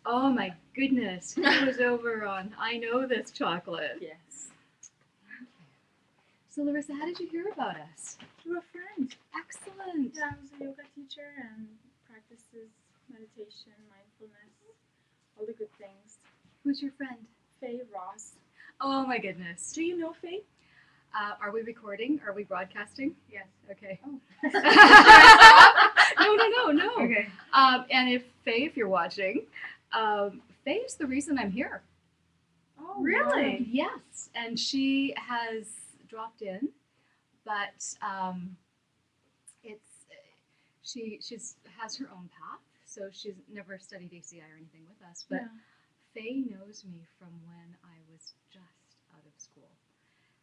Oh my goodness. Who was over on I Know This Chocolate? Yes. So Larissa, how did you hear about us? Through a friend. Excellent. Yeah, I was a yoga teacher and practices meditation, mindfulness, all the good things. Who's your friend? Faye Ross. Oh my goodness. Do you know Faye? Are we recording? Are we broadcasting? Yes. Okay. Oh. No. Okay. And if you're watching, Faye is the reason I'm here. Oh, really? Yes, and she has dropped in, but she has her own path, so she's never studied ACI or anything with us. But Faye knows me from when I was just out of school,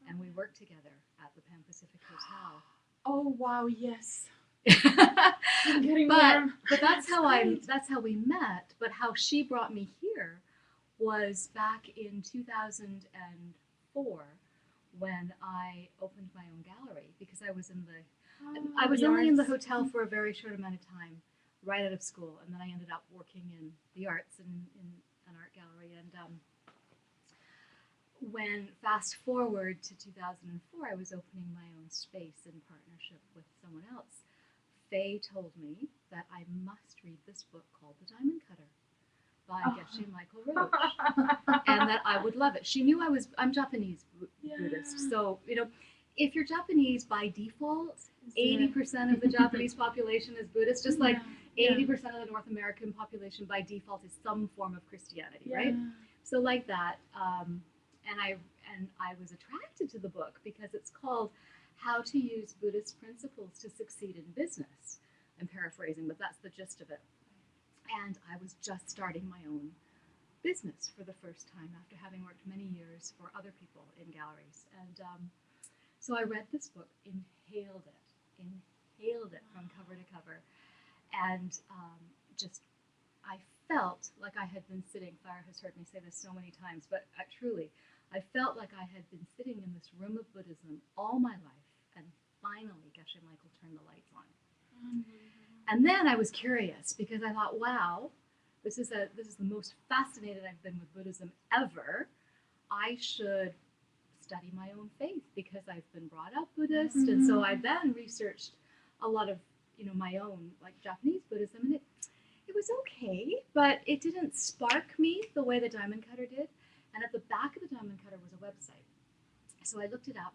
and we worked together at the Pan Pacific Hotel. Oh wow! Yes. But that's how we met. But how she brought me here was back in 2004 when I opened my own gallery, because I was only in the hotel for a very short amount of time right out of school, and then I ended up working in the arts and in an art gallery. And when fast forward to 2004, I was opening my own space in partnership with someone else. Faye told me that I must read this book called The Diamond Cutter by Geshe Michael Roach, and that I would love it. She knew I'm Japanese Buddhist, so if you're Japanese by default, 80% of the Japanese population is Buddhist, just like 80% of the North American population by default is some form of Christianity, right? So like that, and I was attracted to the book because it's called How to Use Buddhist Principles to Succeed in Business. I'm paraphrasing, but that's the gist of it. And I was just starting my own business for the first time after having worked many years for other people in galleries. And so I read this book, inhaled it from cover to cover, and I felt like I had been sitting, Clara has heard me say this so many times, but truly, I felt like I had been sitting in this room of Buddhism all my life, and finally Geshe Michael turned the lights on. And then I was curious because I thought, wow, this is the most fascinated I've been with Buddhism ever. I should study my own faith because I've been brought up Buddhist, and so I then researched a lot of my own like Japanese Buddhism, and it was okay, but it didn't spark me the way the Diamond Cutter did. And at the back of the Diamond Cutter was a website, so I looked it up.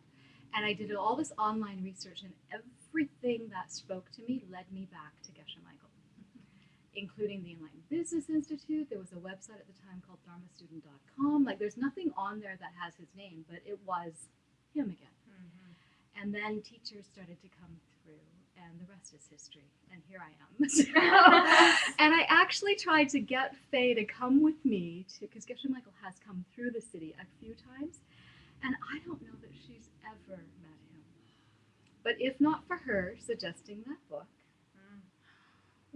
And I did all this online research, and everything that spoke to me led me back to Geshe Michael, including the Enlightened Business Institute. There was a website at the time called dharmastudent.com. Like, there's nothing on there that has his name, but it was him again. And then teachers started to come through, and the rest is history. And here I am. And I actually tried to get Faye to come with me, because Geshe Michael has come through the city a few times. And I don't know that she's ever met him. But if not for her suggesting that book,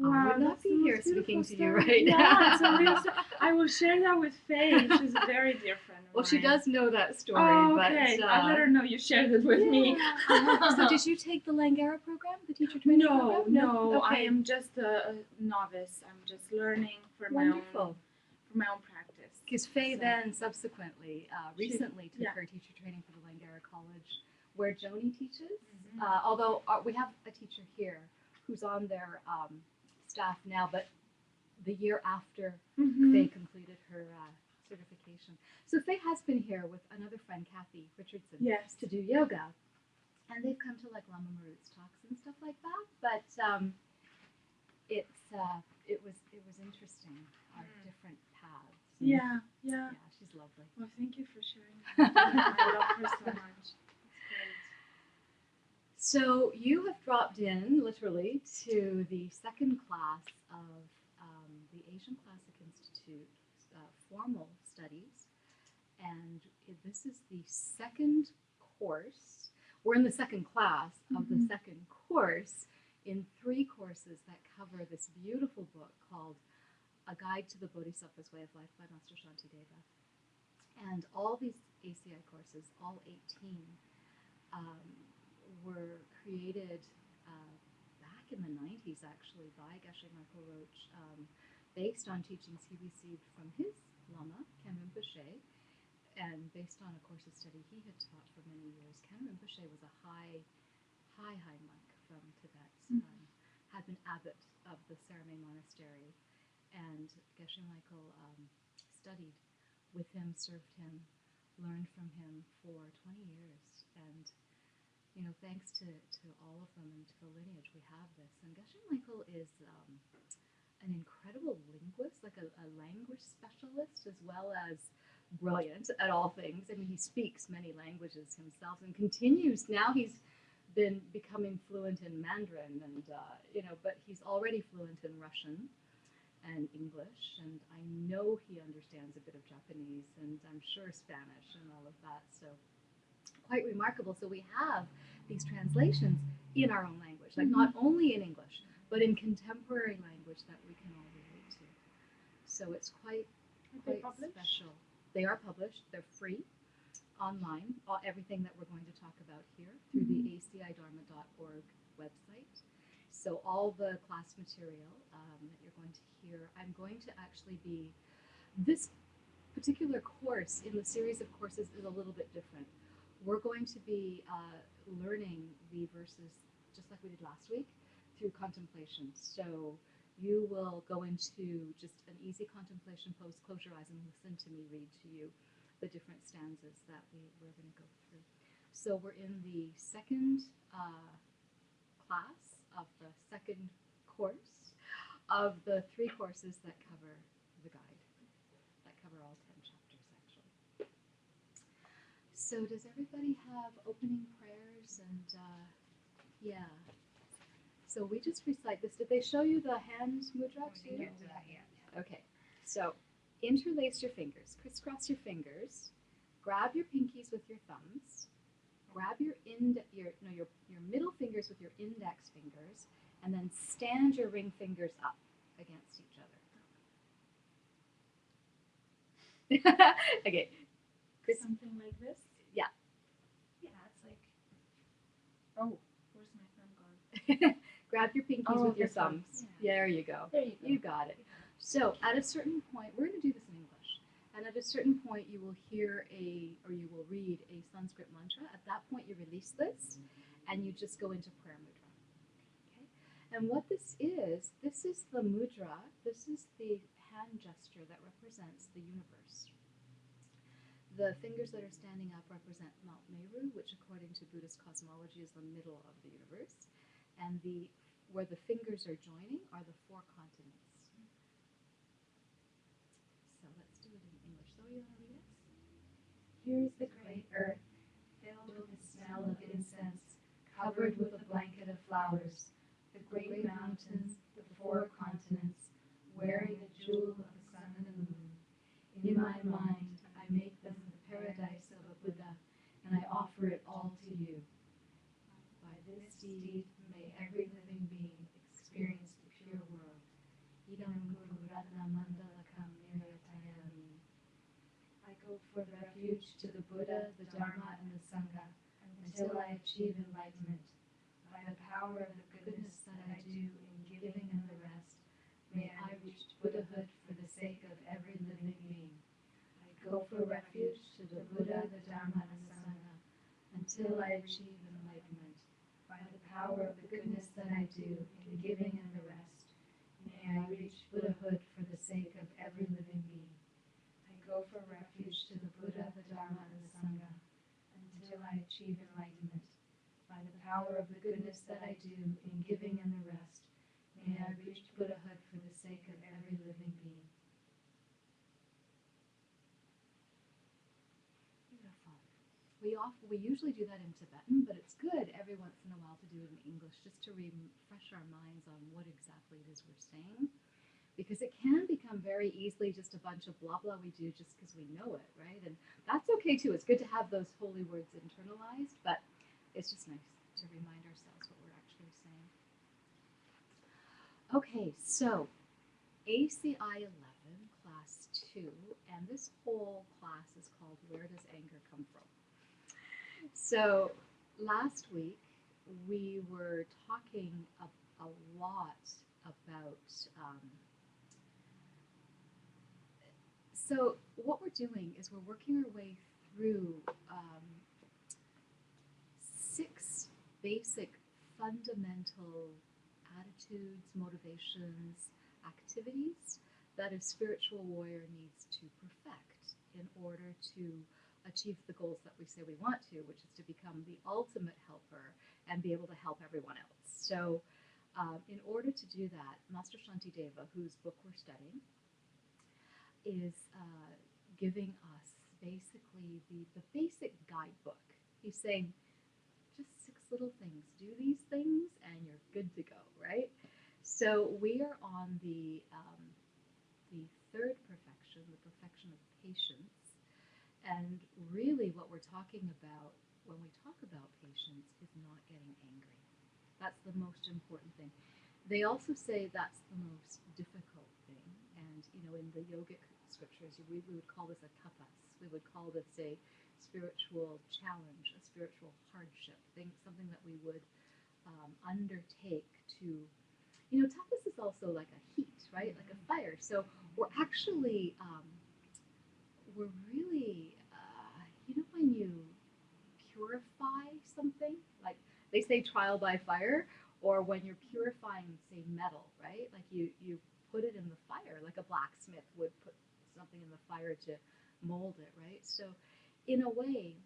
I would not be here speaking to you right now. It's a real story. I will share that with Faye. She's a very dear friend of Well, mine. she does know that story. Oh, okay. But, I'll let her know you shared it with me. So did you take the Langara program, the teacher training program? No. Okay. I am just a novice. I'm just learning for my own practice. Because Faye then subsequently, recently took her teacher training for the Langara College, where Joni teaches. Although we have a teacher here who's on their staff now, but the year after Faye completed her certification. So Faye has been here with another friend, Kathy Richardson, to do yoga, and they've come to like Lama Marut's talks and stuff like that. But it was interesting, our different paths. Yeah, she's lovely. Well, thank you for sharing that. I love her so much. It's great. So you have dropped in, literally, to the second class of the Asian Classic Institute formal studies, and this is the second course. We're in the second class of the second course in 3 courses that cover this beautiful book called A Guide to the Bodhisattva's Way of Life by Master Shantideva. And all these ACI courses, all 18, were created back in the 90s, actually, by Geshe Michael Roach based on teachings he received from his Lama, Khen Rinpoche, and based on a course of study he had taught for many years. Khen Rinpoche was a high monk from Tibet, had been abbot of the Saramay Monastery, and Geshe Michael studied with him, served him, learned from him for 20 years. And, you know, thanks to all of them and to the lineage, we have this. And Geshe Michael is an incredible linguist, like a language specialist, as well as brilliant at all things. I mean, he speaks many languages himself and continues. Now he's been becoming fluent in Mandarin, and but he's already fluent in Russian and English, and I know he understands a bit of Japanese, and I'm sure Spanish and all of that. So quite remarkable. So we have these translations in our own language, like not only in English, but in contemporary language that we can all relate to. So it's quite special. They are published. They're free online. Everything that we're going to talk about here through the acidharma.org website. So all the class material that you're going to hear, I'm going to actually be, this particular course in the series of courses is a little bit different. We're going to be learning the verses just like we did last week through contemplation. So you will go into just an easy contemplation pose, close your eyes and listen to me read to you the different stanzas that we're going to go through. So we're in the second class of the second course of the 3 courses that cover the guide, that cover all 10 chapters actually. So does everybody have opening prayers? And yeah. So we just recite this. Did they show you the hand mudra too? We didn't get to that yet. Okay. So interlace your fingers, crisscross your fingers, grab your pinkies with your thumbs, grab your middle fingers with your index fingers, and then stand your ring fingers up against each other. Okay. Something like this? Yeah. Yeah, it's like, Oh, where's my thumb gone? Grab your pinkies with your thumbs. Yeah. There you go. There you go. You got it. So at a certain point, we're going to do this in English, and at a certain point you will hear you will read a Sanskrit mantra. At that point you release this, and you just go into prayer mudra. Okay? And what this is the mudra, this is the hand gesture that represents the universe. The fingers that are standing up represent Mount Meru, which according to Buddhist cosmology is the middle of the universe, and where the fingers are joining are the 4 continents. So let's do it in English. So you want to read it? here's the great earth, filled with the smell of incense, covered with a blanket of flowers, the great mountains, the 4 continents, wearing the jewel of the sun and the moon. In my mind, I make them the paradise of a Buddha, and I offer it all to you. By this deed, may every living being experience the pure world. Idam Guru Ratna Mandalakam Niryatayami. I go for refuge to the Buddha, the Dharma, and the Sangha until I achieve enlightenment. By the power of the goodness that I do in giving and the rest, may I reach Buddhahood for the sake of every living being. I go for refuge to the Buddha, the Dharma, and the Sangha until I achieve enlightenment. By the power of the goodness that I do in giving and the rest, may I reach Buddhahood for the sake of every living being. I go for refuge to the Buddha, the Dharma, and the Sangha until I achieve enlightenment. By the power of the goodness that I do in giving and the rest, may I reach Buddhahood for the sake of every living being. Beautiful. We usually do that in Tibetan, but it's good every once in a while to do it in English just to refresh our minds on what exactly it is we're saying. Because it can become very easily just a bunch of blah blah we do just because we know it, right? And that's okay too. It's good to have those holy words internalized, but it's just nice to remind ourselves what we're actually saying. Okay, so ACI 11, class 2, and this whole class is called Where Does Anger Come From? So last week we were talking a lot about So what we're doing is we're working our way through 6 basic fundamental attitudes, motivations, activities that a spiritual warrior needs to perfect in order to achieve the goals that we say we want to, which is to become the ultimate helper and be able to help everyone else. So in order to do that, Master Shantideva, whose book we're studying, is giving us basically the basic guidebook. He's saying, just 6 little things. Do these things and you're good to go, right? So we are on the 3rd perfection, the perfection of patience. And really what we're talking about when we talk about patience is not getting angry. That's the most important thing. They also say that's the most difficult thing. And, in the yogic scriptures, we would call this a tapas. We would call this a spiritual challenge, a spiritual hardship, something that we would undertake to, tapas is also like a heat, right? Like a fire. So we're actually, we're really, when you purify something, like they say trial by fire, or when you're purifying, say, metal, right? Like you put it in the fire, like a blacksmith would put something in the fire to mold it, right? So in a way,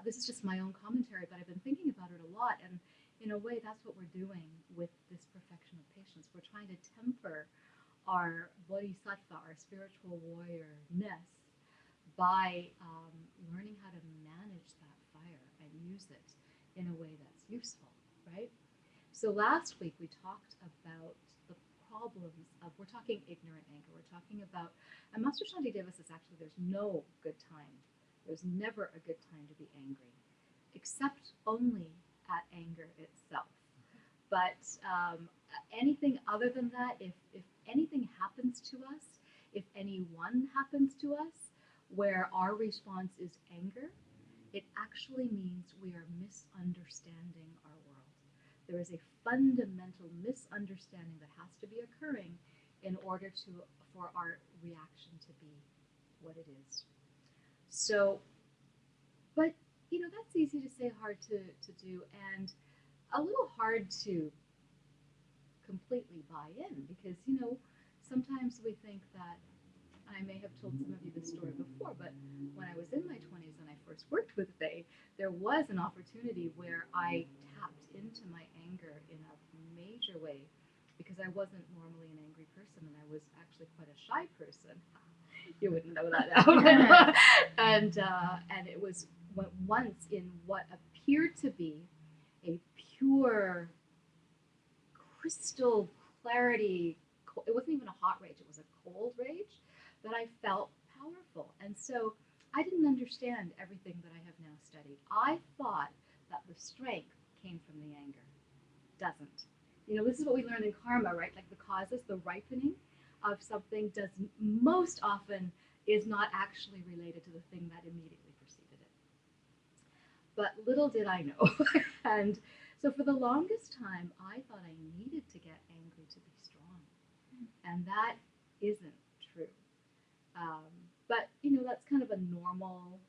this is just my own commentary, but I've been thinking about it a lot, and in a way, that's what we're doing with this perfection of patience. We're trying to temper our Bodhisattva, our spiritual warrior-ness, by learning how to manage that fire and use it in a way that's useful, right? So last week we talked about the problems of, we're talking ignorant anger, we're talking about, and Master Shantideva says actually there's no good time. There's never a good time to be angry, except only at anger itself. But anything other than that, if anything happens to us, if anyone happens to us, where our response is anger, it actually means we are misunderstanding our world. There is a fundamental misunderstanding that has to be occurring in order for our reaction to be what it is. So, but that's easy to say, hard to do, and a little hard to completely buy in, because sometimes we think that, I may have told some of you this story before, but when I was in my 20s and I first worked with Faye, there was an opportunity where I tapped into my anger in a major way, because I wasn't normally an angry person, and I was actually quite a shy person. You wouldn't know that now. And it was once in what appeared to be a pure crystal clarity. It wasn't even a hot rage, it was a cold rage, that I felt powerful. And so I didn't understand everything that I have now studied. I thought that the strength came from the anger. Doesn't. This is what we learn in karma, right? Like the causes, the ripening of something most often is not actually related to the thing that immediately preceded it. But little did I know. And so for the longest time, I thought I needed to get angry to be strong. And that isn't true. But, that's kind of a normal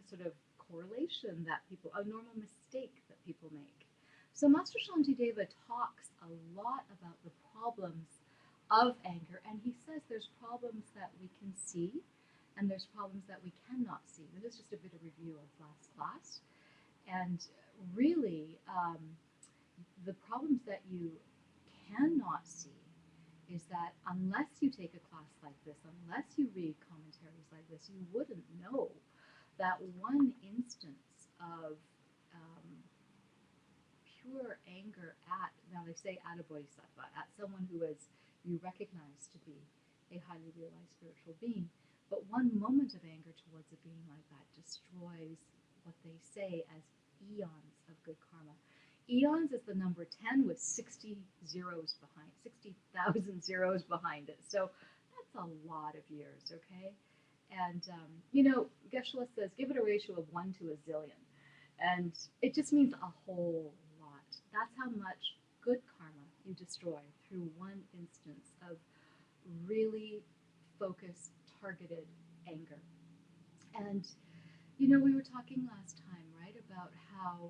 sort of correlation that a normal mistake that people make. So Master Shantideva talks a lot about the problems of anger, and he says there's problems that we can see, and there's problems that we cannot see. This is just a bit of review of last class. And really, the problems that you cannot see is that unless you take a class like this, unless you read commentaries like this, you wouldn't know that one instance of pure anger now they say at a bodhisattva, at someone who you recognize to be a highly realized spiritual being, but one moment of anger towards a being like that destroys what they say as eons of good karma. Eons is the number 10 with 60,000 zeros behind it. So that's a lot of years, okay? And, Geshe-la says, give it a ratio of 1 to a zillion. And it just means a whole lot. That's how much good karma you destroy through one instance of really focused, targeted anger. And, you know, we were talking last time, right, about how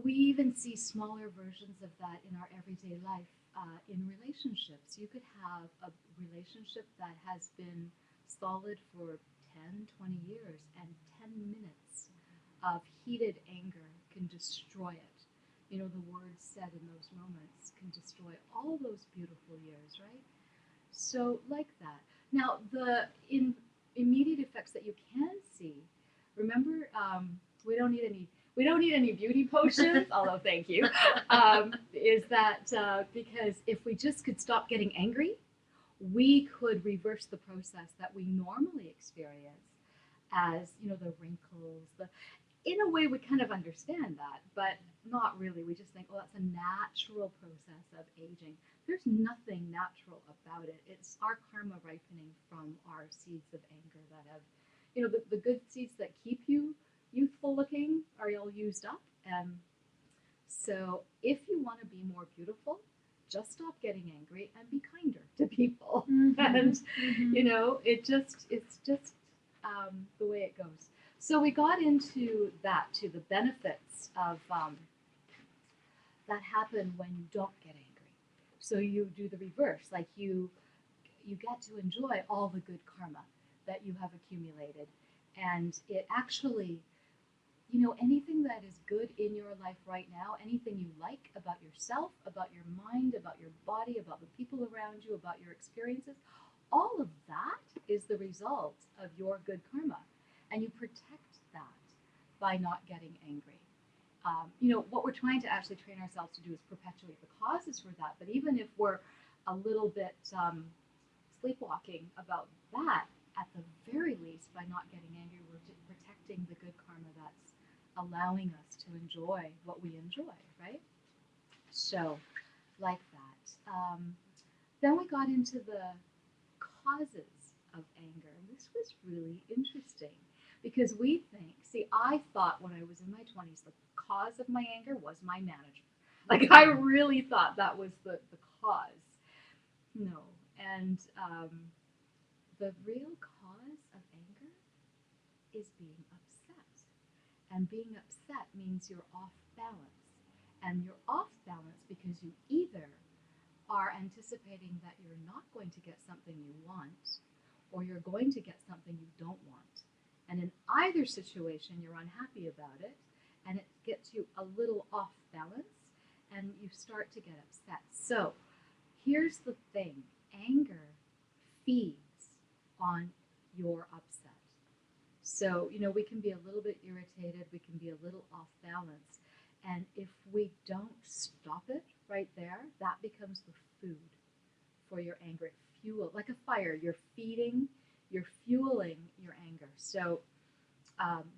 we even see smaller versions of that in our everyday life in relationships. You could have a relationship that has been solid for 10, 20 years, and 10 minutes of heated anger can destroy it. You know, the words said in those moments can destroy all those beautiful years, right? So, like that. Now, the immediate effects that you can see, remember, we don't need any beauty potions, although thank you, is that because if we just could stop getting angry, we could reverse the process that we normally experience as, you know, the wrinkles, in a way we kind of understand that, but not really. We just think, oh, that's a natural process of aging. There's nothing natural about it. It's our karma ripening from our seeds of anger that have, you know, the good seeds that keep you youthful looking are all used up. And so if you want to be more beautiful, just stop getting angry and be kinder to people. And, you know, it's just the way it goes. So we got into that too, the benefits of that happen when you don't get angry. So you do the reverse, like you get to enjoy all the good karma that you have accumulated. And it actually, you know, anything that is good in your life right now, anything you like about yourself, about your mind, about your body, about the people around you, about your experiences, all of that is the result of your good karma. And you protect that by not getting angry. You know, what we're trying to actually train ourselves to do is perpetuate the causes for that. But even if we're a little bit sleepwalking about that, at the very least, by not getting angry, we're protecting the good karma that's allowing us to enjoy what we enjoy, right? So, like that. Then we got into the causes of anger. And this was really interesting because we think, see, I thought when I was in my 20s, the cause of my anger was my manager. Like, I really thought that was the cause. No. And the real cause of anger is being upset. And being upset means you're off balance. And you're off balance because you either are anticipating that you're not going to get something you want, or you're going to get something you don't want. And in either situation, you're unhappy about it, and it gets you a little off balance, and you start to get upset. So here's the thing. Anger feeds on your upset. So, you know, we can be a little bit irritated, we can be a little off balance, and if we don't stop it right there, that becomes the food for your anger. Fuel, like a fire, you're fueling your anger. So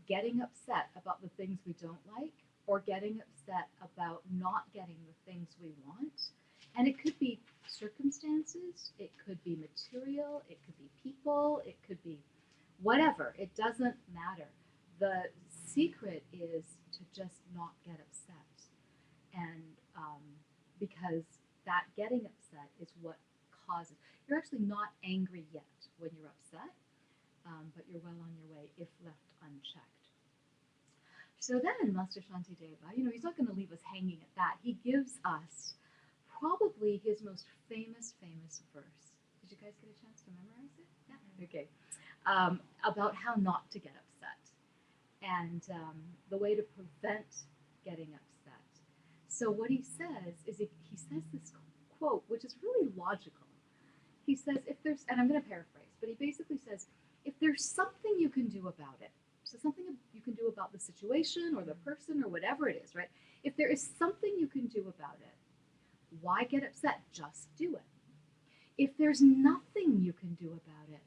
getting upset about the things we don't like, or getting upset about not getting the things we want. And it could be circumstances, it could be material, it could be people, it could be whatever. It doesn't matter. The secret is to just not get upset. And because that getting upset is what causes. You're actually not angry yet when you're upset, but you're well on your way if left unchecked. So then Master Shantideva, you know, he's not going to leave us hanging at that. He gives us probably his most famous verse. Did you guys get a chance to memorize it? Yeah. Okay. About how not to get upset and the way to prevent getting upset. So what he says is he says this quote, which is really logical. He says, if there's, and I'm going to paraphrase, but he basically says, if there's something you can do about it, so something you can do about the situation or the person or whatever it is, right? If there is something you can do about it, why get upset? Just do it. If there's nothing you can do about it,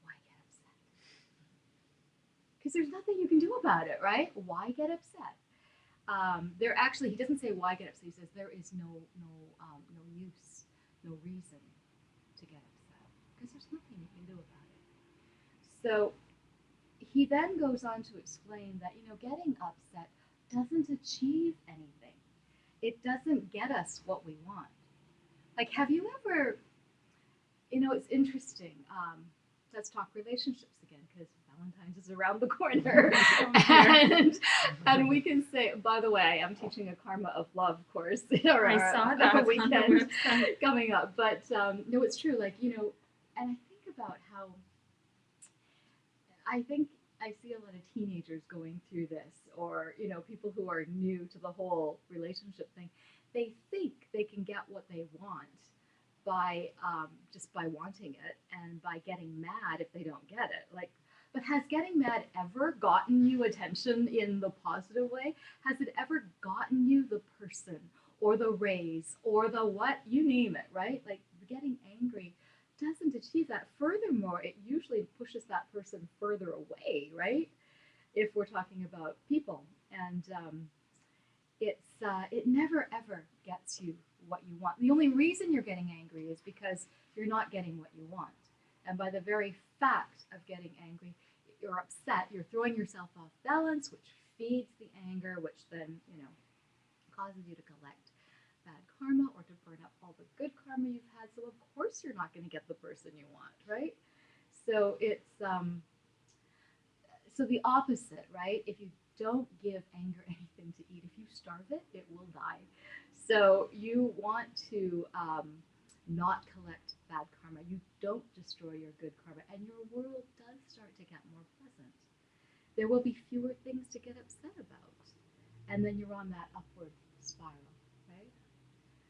why get upset? Because there's nothing you can do about it, right? Why get upset? There actually, he doesn't say why get upset. He says there is no use, no reason to get upset because there's nothing you can do about it. So he then goes on to explain that, you know, getting upset doesn't achieve anything. It doesn't get us what we want. Like, have you ever it's interesting. Let's talk relationships again, because Valentine's is around the corner. and we can say, by the way, I'm teaching a Karma of Love course or I saw that on the weekend website. coming up. But no, it's true. Like, and I think about how I think I see a lot of teenagers going through this, or people who are new to the whole relationship thing. They think they can get what they want by just by wanting it and by getting mad if they don't get it. Like, but has getting mad ever gotten you attention in the positive way? Has it ever gotten you the person or the raise or the what, you name it, right? Like, getting angry doesn't achieve that. Furthermore, it usually pushes that person further away, right? If we're talking about people, and it never ever gets you what you want. The only reason you're getting angry is because you're not getting what you want, and by the very fact of getting angry, you're upset. You're throwing yourself off balance, which feeds the anger, which then causes you to collect bad karma or to burn up all the good karma you've had. So of course you're not going to get the person you want, right? So it's so the opposite, right? If you don't give anger anything to eat, if you starve it, it will die. So you want to not collect bad karma. You don't destroy your good karma, and your world does start to get more pleasant. There will be fewer things to get upset about, and then you're on that upward spiral, right?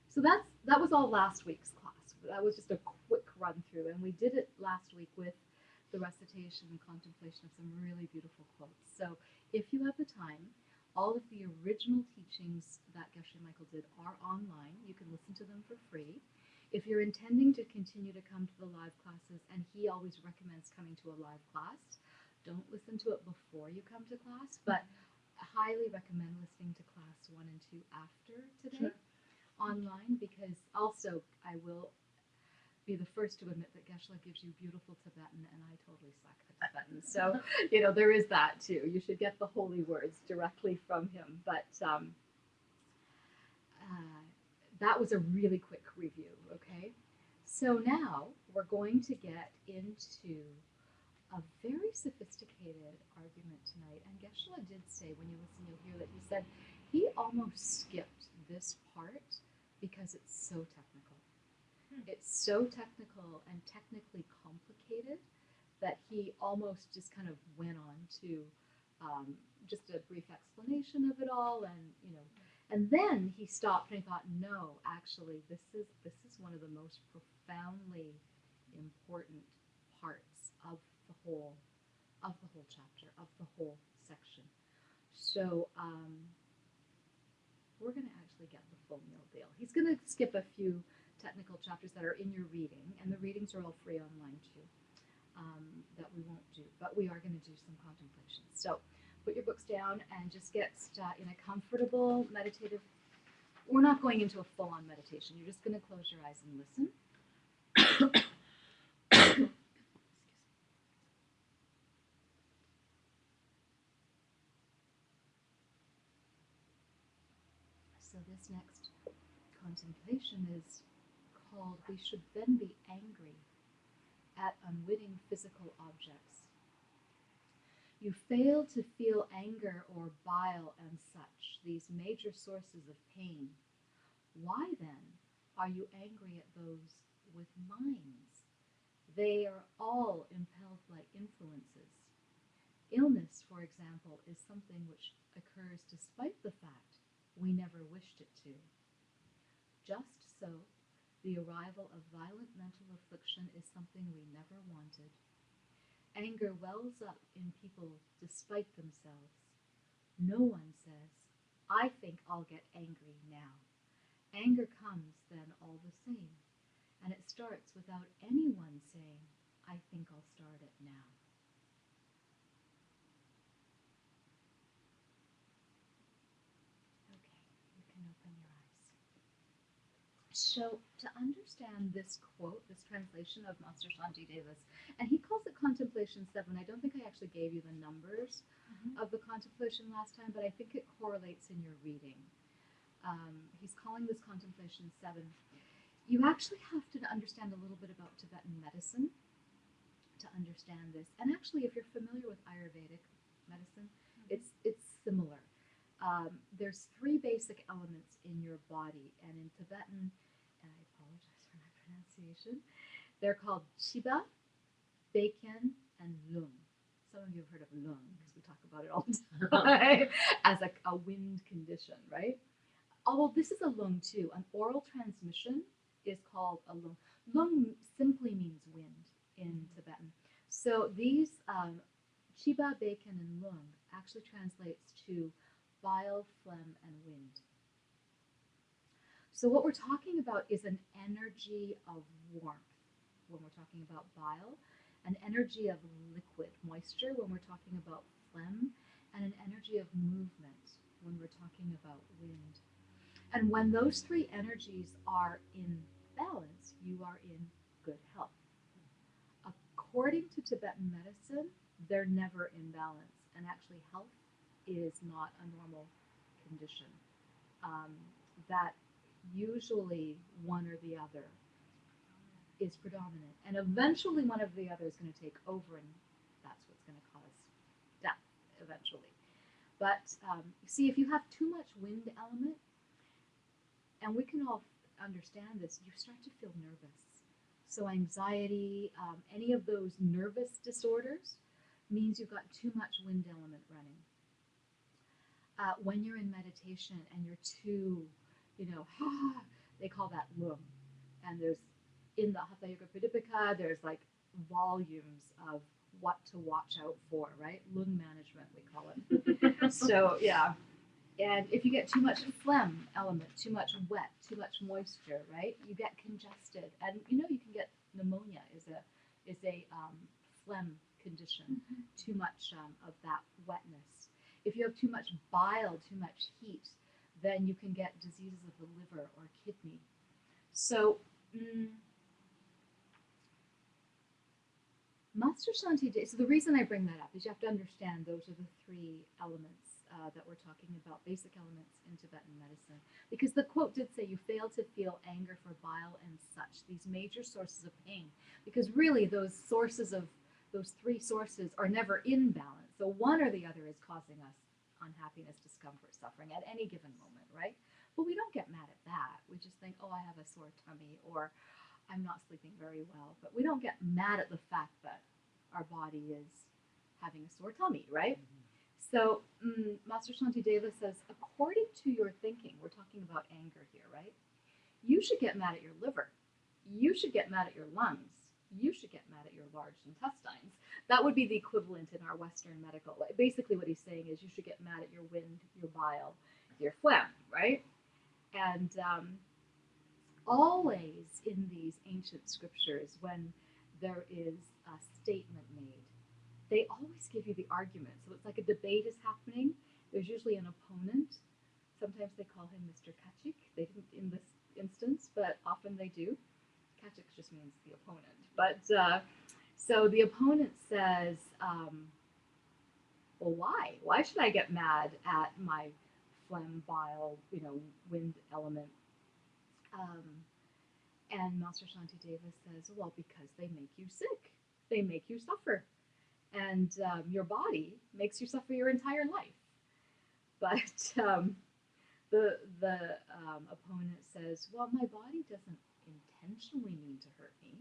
So that was all last week's class. That was just a quick run through, and we did it last week with the recitation and contemplation of some really beautiful quotes. So if you have the time, all of the original teachings that Geshe Michael did are online. You can listen to them for free. If you're intending to continue to come to the live classes, and he always recommends coming to a live class, don't listen to it before you come to class, but I highly recommend listening to class 1 and 2 after today. Sure. Online, because also I will be the first to admit that Geshe gives you beautiful Tibetan, and I totally suck at Tibetan. So, there is that too. You should get the holy words directly from him. But that was a really quick review, okay? So now we're going to get into a very sophisticated argument tonight. And Geshe did say, when you listen, you'll hear that he said he almost skipped this part because it's so technical. It's so technical and technically complicated that he almost just kind of went on to just a brief explanation of it all, and then he stopped and he thought, no, actually, this is one of the most profoundly important parts of the whole chapter, of the whole section. So we're going to actually get the full meal deal. He's going to skip a few technical chapters that are in your reading, and the readings are all free online too, that we won't do, but we are going to do some contemplation. So put your books down and just get in a comfortable meditative. We're not going into a full-on meditation. You're just going to close your eyes and listen. So this next contemplation is called "We Should Then Be Angry at Unwitting Physical Objects." You fail to feel anger or bile and such, these major sources of pain. Why then are you angry at those with minds? They are all impelled by influences. Illness, for example, is something which occurs despite the fact we never wished it to. Just so, the arrival of violent mental affliction is something we never wanted. Anger wells up in people despite themselves. No one says, I think I'll get angry now. Anger comes then all the same, and it starts without anyone saying, I think I'll start it now. Okay, you can open your eyes. So, to understand this quote, this translation of Master Shanti Deva's, and he calls it Contemplation 7. I don't think I actually gave you the numbers of the contemplation last time, but I think it correlates in your reading. He's calling this Contemplation 7. You actually have to understand a little bit about Tibetan medicine to understand this. And actually, if you're familiar with Ayurvedic medicine, it's similar. There's three basic elements in your body, and in Tibetan, and I apologize for my pronunciation, they're called Chiba, Bacon, and Lung. Some of you have heard of Lung because we talk about it all the time as a wind condition, right? Although this is a Lung too. An oral transmission is called a Lung. Lung simply means wind in Tibetan. So these Chiba, Bacon, and Lung actually translates to bile, phlegm, and wind. So what we're talking about is an energy of warmth when we're talking about bile, an energy of liquid moisture when we're talking about phlegm, and an energy of movement when we're talking about wind. And when those three energies are in balance, you are in good health. According to Tibetan medicine, they're never in balance, and actually health is not a normal condition. That usually one or the other is predominant, and eventually one of the other is going to take over, and that's what's going to cause death eventually. But see, if you have too much wind element, and we can all understand this, you start to feel nervous. So anxiety, any of those nervous disorders means you've got too much wind element running. When you're in meditation and you're too, they call that lung. And there's, in the Hatha Yoga Pradipika, there's like volumes of what to watch out for, right? Lung management, we call it. So, yeah. And if you get too much phlegm element, too much wet, too much moisture, right? You get congested. And you can get pneumonia is a phlegm condition, too much of that wetness. If you have too much bile, too much heat, then you can get diseases of the liver or kidney. So, Master Shantideva, so the reason I bring that up is you have to understand those are the three elements that we're talking about, basic elements in Tibetan medicine. Because the quote did say, you fail to feel anger for bile and such, these major sources of pain. Because really those three sources are never in balance. So one or the other is causing us unhappiness, discomfort, suffering at any given moment, right? But we don't get mad at that. We just think, oh, I have a sore tummy, or I'm not sleeping very well. But we don't get mad at the fact that our body is having a sore tummy, right? So Master Shantideva says, according to your thinking, we're talking about anger here, right? You should get mad at your liver. You should get mad at your lungs. You should get mad at your large intestines. That would be the equivalent in our Western medical. Basically what he's saying is you should get mad at your wind, your bile, your phlegm, right? And always in these ancient scriptures, when there is a statement made, they always give you the argument. So it's like a debate is happening. There's usually an opponent. Sometimes they call him Mr. Kachik. They didn't in this instance, but often they do. Kachik just means the opponent. But so the opponent says, well, why? Why should I get mad at my phlegm, bile, wind element? And Master Shantideva says, well, because they make you sick. They make you suffer. And your body makes you suffer your entire life. But the opponent says, well, my body doesn't intentionally mean to hurt me.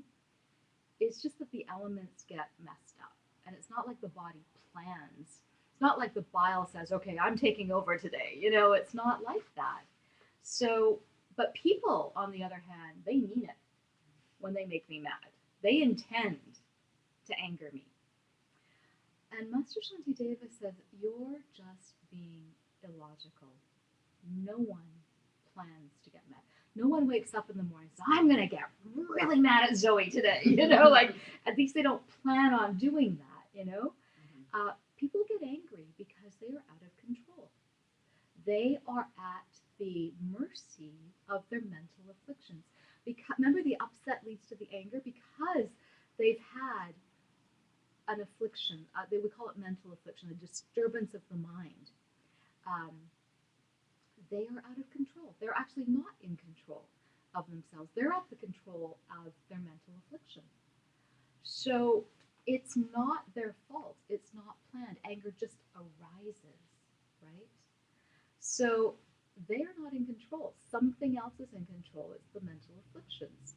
It's just that the elements get messed up. And it's not like the body plans. It's not like the bile says, okay, I'm taking over today. It's not like that. So, but people, on the other hand, they mean it when they make me mad. They intend to anger me. And Master Shantideva says, you're just being illogical. No one plans to get mad. No one wakes up in the morning and says, I'm going to get really mad at Zoe today. At least they don't plan on doing that, People get angry because they are out of control. They are at the mercy of their mental afflictions. Remember, the upset leads to the anger because they've had an affliction. They would call it mental affliction, a disturbance of the mind. They are out of control. They're actually not in control of themselves. They're at the So it's not their fault. It's not planned. Anger just arises, right? So they are not in control. Something else is in control. It's the mental afflictions.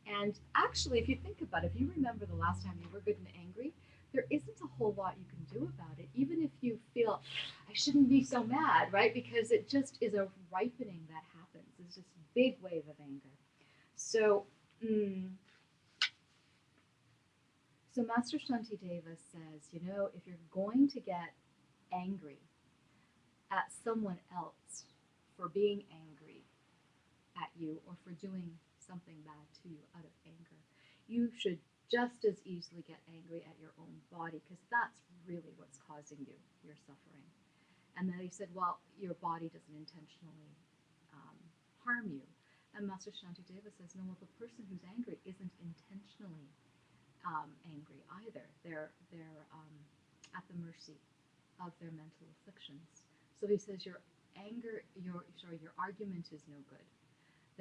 And actually, if you think about it, if you remember the last time you were good and angry, there isn't a whole lot you can do about it. Even if you feel, I shouldn't be so mad, right? Because it just is a ripening that happens. It's this big wave of anger. So, so Master Shantideva says, you know, if you're going to get angry at someone else for being angry at you or for doing something bad to you out of anger, you should just as easily get angry at your own body, because that's really what's causing you your suffering. And then he said, well, your body doesn't intentionally harm you. And Master Shantideva says, no, well, the person who's angry isn't intentionally angry either. They're at the mercy of their mental afflictions. So he says your argument is no good.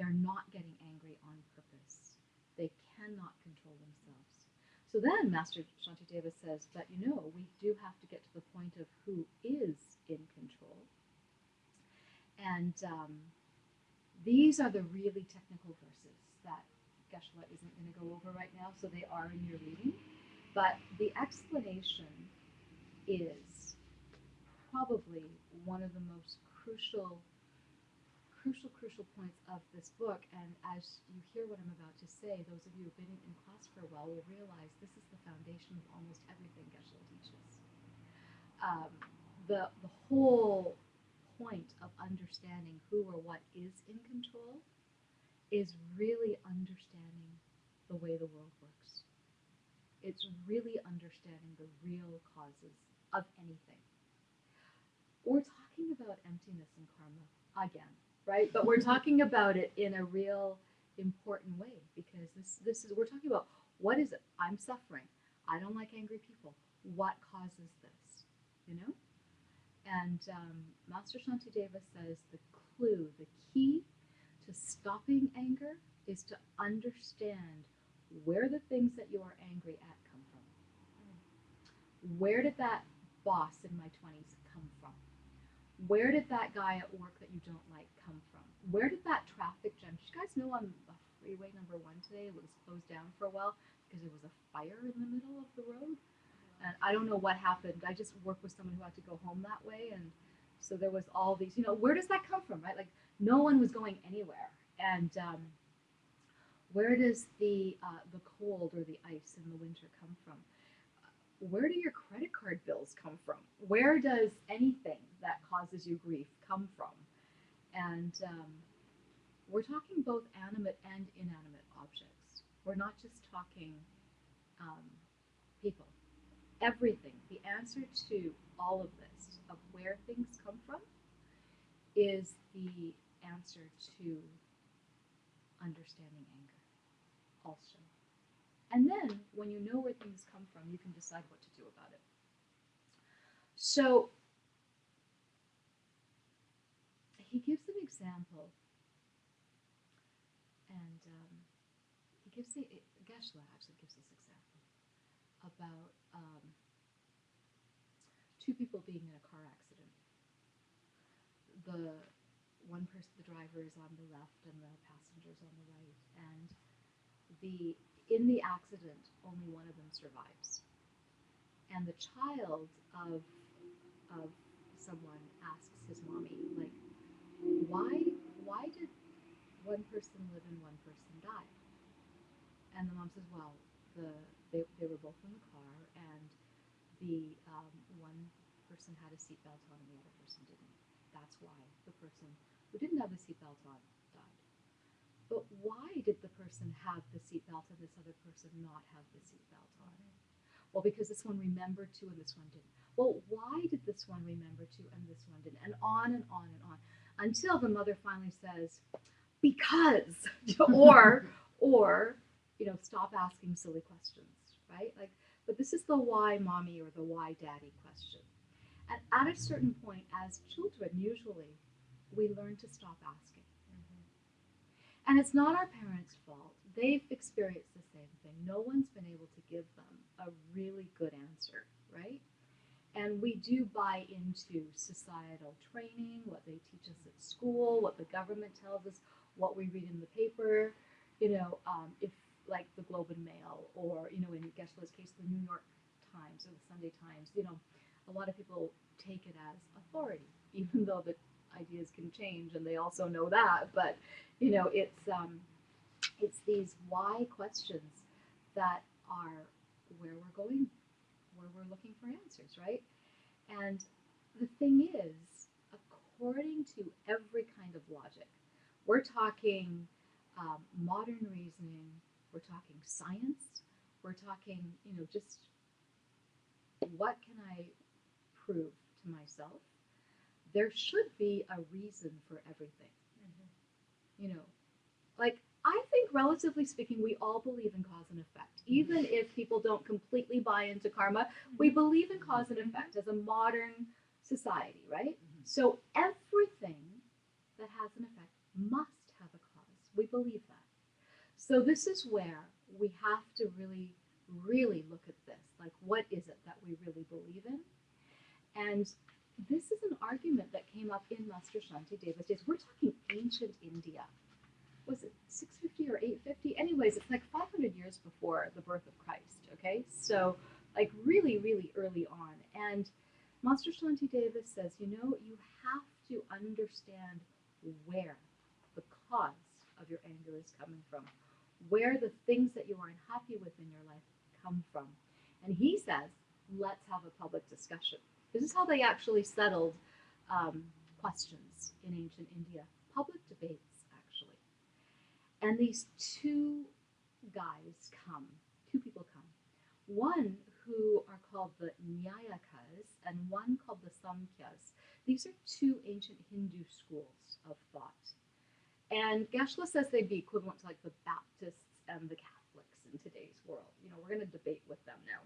They're not getting angry on purpose. They cannot control themselves. So then Master Shantideva says, but you know, we do have to get to the point of who is in control. And these are the really technical verses that Geshe-la isn't going to go over right now, so they are in your reading. But the explanation is probably one of the most crucial points of this book. And as you hear what I'm about to say, those of you who've been in class for a while will realize this is the foundation of almost everything Geshe-la teaches. The whole point of understanding who or what is in control is really understanding the way the world works. It's really understanding the real causes of anything. We're talking about emptiness and karma again, right? But we're talking about it in a real important way, because this is we're talking about what is it? I'm suffering. I don't like angry people. What causes this? You know? And Master Shantideva says the clue, the key to stopping anger is to understand where the things that you are angry at come from. Where did that boss in my 20s come from? Where did that guy at work that you don't like come from? Where did that traffic jam? Did you guys know on freeway number 1 today it was closed down for a while because there was a fire in the middle of the road? And I don't know what happened. I just worked with someone who had to go home that way, and so there was all these, where does that come from, right? Like, no one was going anywhere. And where does the cold or the ice in the winter come from? Where do your credit card bills come from? Where does anything that causes you grief come from? And we're talking both animate and inanimate objects. We're not just talking people. Everything. The answer to all of this, of where things come from, is the answer to understanding anger also. And then, when you know where things come from, you can decide what to do about it. So, he gives an example, and Geshe-la actually gives this example about two people being in a car accident. The driver is on the left and the passenger's on the right, and in the accident, only one of them survives. And the child of someone asks his mommy, like, why did one person live and one person die? And the mom says, well, they were both in the car, and the one person had a seatbelt on and the other person didn't. That's why the person who didn't have the seatbelt on died. But why did the person have the seatbelt and this other person not have the seatbelt on? Well, because this one remembered to and this one didn't. Well, why did this one remember to and this one didn't? And on and on and on, until the mother finally says, because, or stop asking silly questions, right? Like, but this is the why mommy or the why daddy question. And at a certain point, as children, usually, we learn to stop asking. And it's not our parents' fault. They've experienced the same thing. No one's been able to give them a really good answer, right? And we do buy into societal training, what they teach us at school, what the government tells us, what we read in the paper, if like the Globe and Mail, or, in Geshe-la's case, the New York Times or the Sunday Times, a lot of people take it as authority, even though the ideas can change and they also know that. But, it's these why questions that are where we're going, where we're looking for answers, right? And the thing is, according to every kind of logic, we're talking modern reasoning, we're talking science, we're talking, just what can I prove to myself? There should be a reason for everything. Like, I think, relatively speaking, we all believe in cause and effect. Even if people don't completely buy into karma, we believe in cause and effect as a modern society, right? So everything that has an effect must have a cause. We believe that. So this is where we have to really, really look at this. Like, what is it that we really believe in? And this is an argument that came up in Master Shantideva's days. We're talking ancient India. Was it 650 or 850? Anyways, it's like 500 years before the birth of Christ, okay? So, like, really, really early on. And Master Shantideva says, you have to understand where the cause of your anger is coming from, where the things that you are unhappy with in your life come from. And he says, let's have a public discussion. This is how they actually settled questions in ancient India. Public debates, actually. And these two people come. One who are called the Nyayakas and one called the Samkhyas. These are two ancient Hindu schools of thought. And Geshe-la says they'd be equivalent to like the Baptists and the Catholics in today's world. We're going to debate with them now.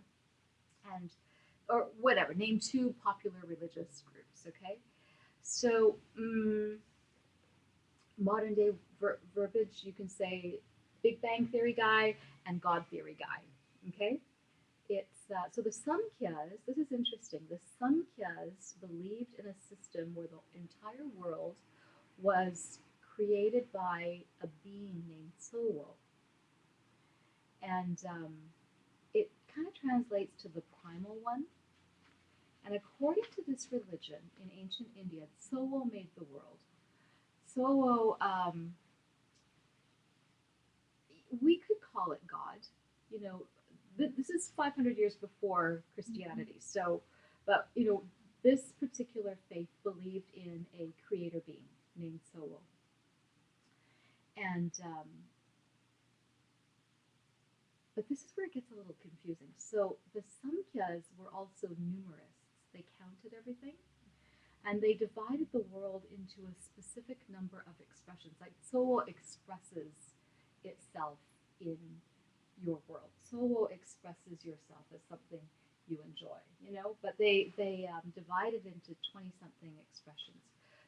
Or whatever, name two popular religious groups, okay? So, modern day verbiage, you can say Big Bang Theory guy and God Theory guy, okay? It's so the Samkhyas, this is interesting, the Samkhyas believed in a system where the entire world was created by a being named Sowo. And it kind of translates to the primal one. And according to this religion in ancient India, Sowo made the world. Sowo, we could call it God. This is 500 years before Christianity. So, but, this particular faith believed in a creator being named Sowo. And, but this is where it gets a little confusing. So the Samkhyas were also numerists. They counted everything. And they divided the world into a specific number of expressions. Like Sowo expresses itself in your world. Sowo expresses yourself as something you enjoy, But they divided into 20-something expressions.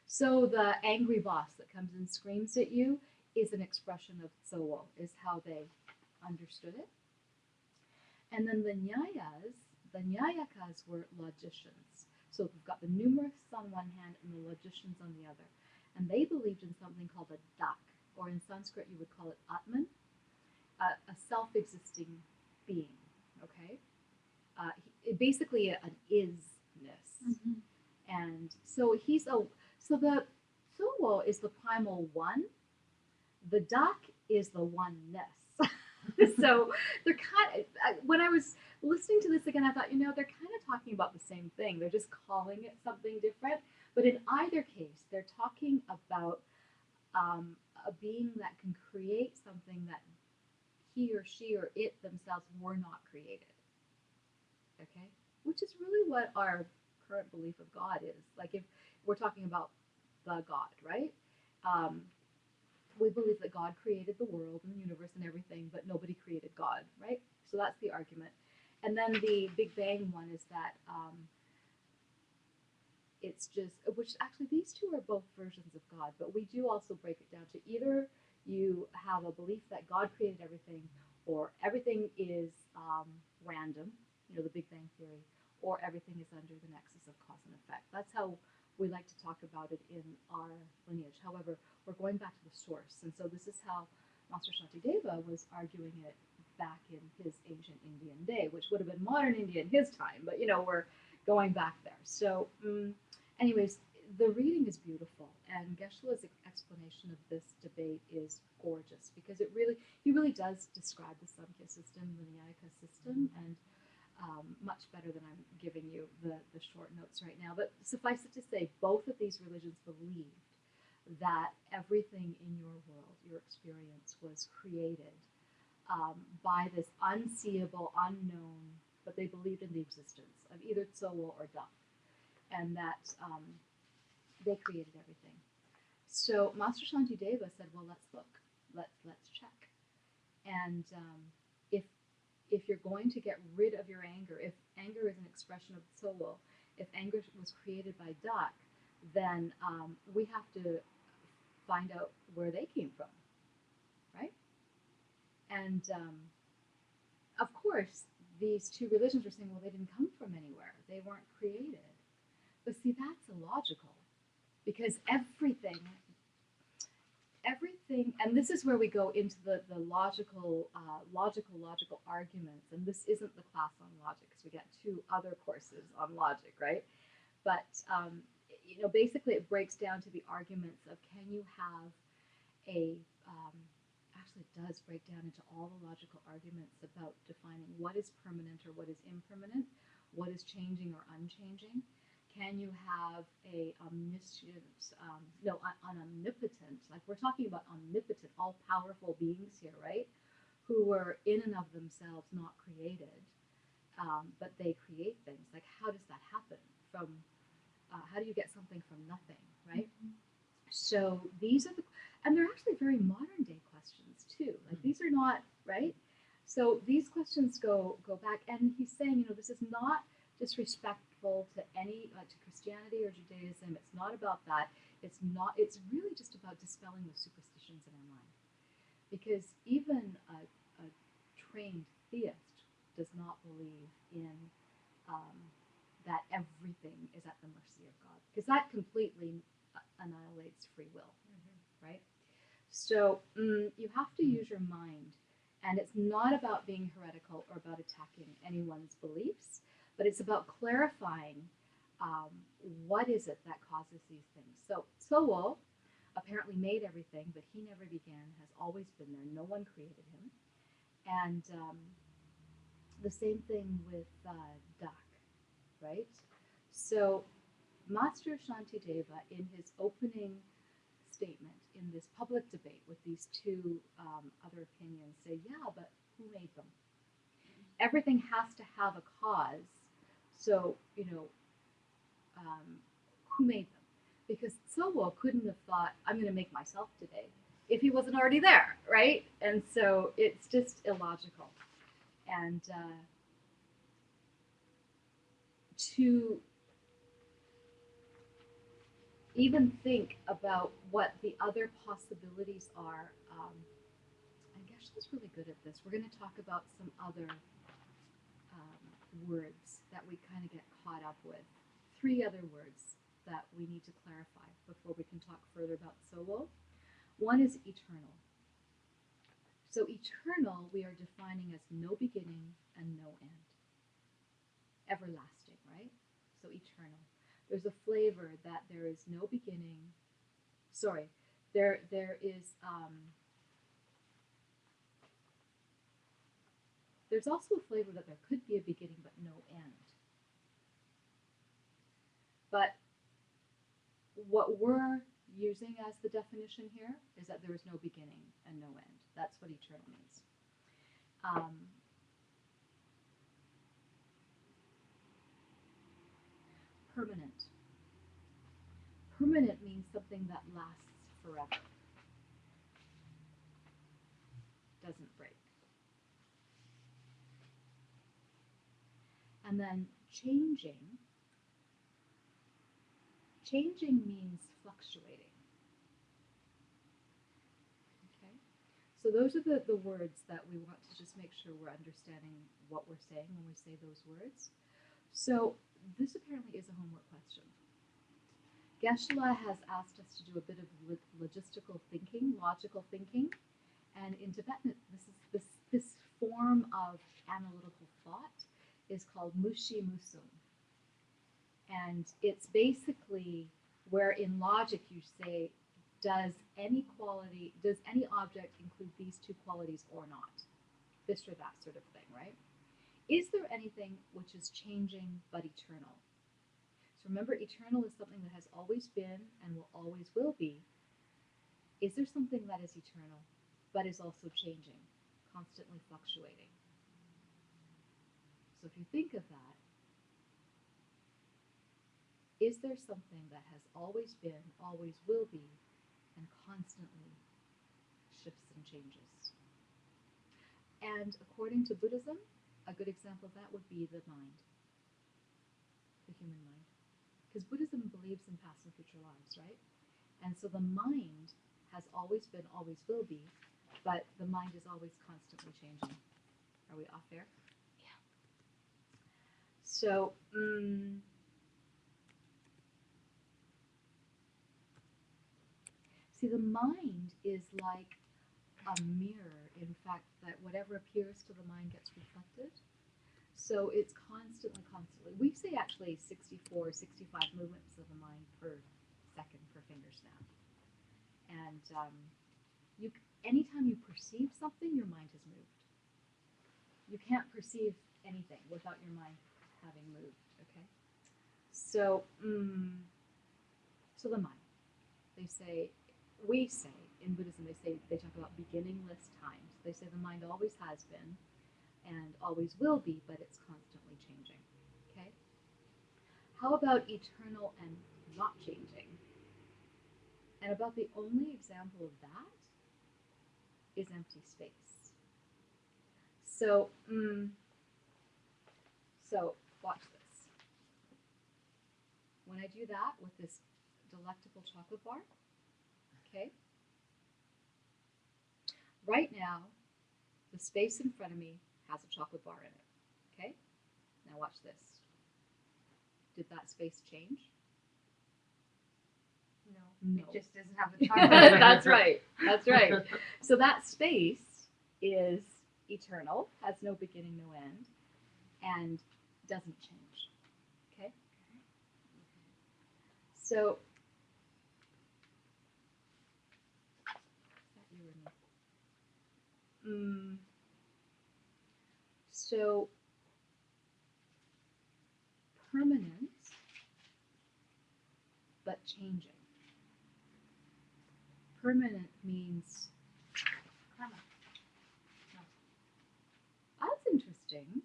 So the angry boss that comes and screams at you is an expression of Sowo, is how they understood it. And then the Nyayakas were logicians. So we've got the numerists on one hand and the logicians on the other. And they believed in something called a dak, or in Sanskrit you would call it Atman, a self-existing being, okay? Basically an isness. Mm-hmm. And so so the Sowo is the primal one, the dak is the oneness. So they're when I was listening to this again, I thought, they're kind of talking about the same thing. They're just calling it something different. But in either case, they're talking about a being that can create something that he or she or it themselves were not created. Okay? Which is really what our current belief of God is. Like, if we're talking about the God, right? We believe that God created the world and the universe and everything, but nobody created God, right? So that's the argument. And then the Big Bang one is that it's just, which actually these two are both versions of God, but we do also break it down to either You have a belief that God created everything, or everything is random, the Big Bang Theory, or everything is under the nexus of cause and effect. That's how we like to talk about it in our lineage. However, we're going back to the source. And so this is how Master Shantideva was arguing it back in his ancient Indian day, which would have been modern India in his time, but we're going back there. So anyways, the reading is beautiful, and Geshe-la's explanation of this debate is gorgeous, because he really does describe the Samkhya system, the Nyaya system, and much better than I'm giving you the short notes right now. But suffice it to say, both of these religions believed that everything in your world, your experience, was created by this unseeable, unknown, but they believed in the existence of either Tsowo or Dak, and that they created everything. So Master Shantideva said, well, let's look, let's check. And if you're going to get rid of your anger, if anger is an expression of Tsowo, if anger was created by Dak, then we have to find out where they came from, right? And of course, these two religions were saying, well, they didn't come from anywhere. They weren't created. But see, that's illogical, because everything, and this is where we go into the logical arguments, and this isn't the class on logic, because we got 2 other courses on logic, right? But, basically it breaks down to the arguments of, can you have actually it does break down into all the logical arguments about defining what is permanent or what is impermanent, what is changing or unchanging. Can you have an omnipotent, like we're talking about omnipotent, all-powerful beings here, right? Who were in and of themselves not created, but they create things. Like, how does that happen? How do you get something from nothing, right? Mm-hmm. So these are and they're actually very modern day questions too. Like, these are not, right? So these questions go back, and he's saying, this is not disrespectful to to Christianity or Judaism. It's not about that. It's really just about dispelling the superstitions in our mind. Because even a trained theist does not believe in that everything is at the mercy of God, because that completely annihilates free will, right? So you have to use your mind, and it's not about being heretical or about attacking anyone's beliefs, but it's about clarifying what is it that causes these things. So Tsowo apparently made everything, but he never began, has always been there. No one created him. And the same thing with Dak, right? So Master Shantideva, in his opening statement in this public debate with these 2 other opinions, say, yeah, but who made them? Everything has to have a cause. So, who made them? Because Tsowo couldn't have thought, I'm going to make myself today, if he wasn't already there, right? And so it's just illogical. And to even think about what the other possibilities are, and Geshe-la's really good at this. We're going to talk about some other words that we kind of get caught up with. 3 other words that we need to clarify before we can talk further about Tsowo. One is eternal. So eternal we are defining as no beginning and no end. Everlasting, right? So eternal. There's a flavor that there is no beginning. Sorry, there is. There's also a flavor that there could be a beginning but no end. But what we're using as the definition here is that there is no beginning and no end. That's what eternal means. Permanent. Permanent means something that lasts forever. Doesn't break. And then changing. Changing means fluctuating. Okay? So those are the words that we want to just make sure we're understanding what we're saying when we say those words. So this apparently is a homework question. Geshe-la has asked us to do a bit of logistical thinking, logical thinking, and in Tibetan, this form of analytical thought is called mushi musum. And it's basically where in logic you say, does any object include these two qualities or not? This or that sort of thing, right? Is there anything which is changing but eternal? So remember, eternal is something that has always been and will always will be. Is there something that is eternal but is also changing, constantly fluctuating? So if you think of that, is there something that has always been, always will be, and constantly shifts and changes? And according to Buddhism, a good example of that would be the mind, the human mind. Because Buddhism believes in past and future lives, right? And so the mind has always been, always will be, but the mind is always constantly changing. Are we off there? Yeah. So, see, the mind is like a mirror, in fact, that whatever appears to the mind gets reflected. So it's constantly. We say actually 64, 65 movements of the mind per second per finger snap. And anytime you perceive something, your mind has moved. You can't perceive anything without your mind having moved, okay? So, so the mind. We say, in Buddhism, they talk about beginningless times. They say the mind always has been and always will be, but it's constantly changing, okay? How about eternal and not changing? And about the only example of that is empty space. So, so watch this. When I do that with this delectable chocolate bar, okay? Right now, the space in front of me has a chocolate bar in it, okay? Now watch this. Did that space change? No. It just doesn't have the chocolate. That's right. That's right. So that space is eternal, has no beginning, no end, and doesn't change. Okay? So, so permanent, but changing. Permanent means Karma. that's interesting,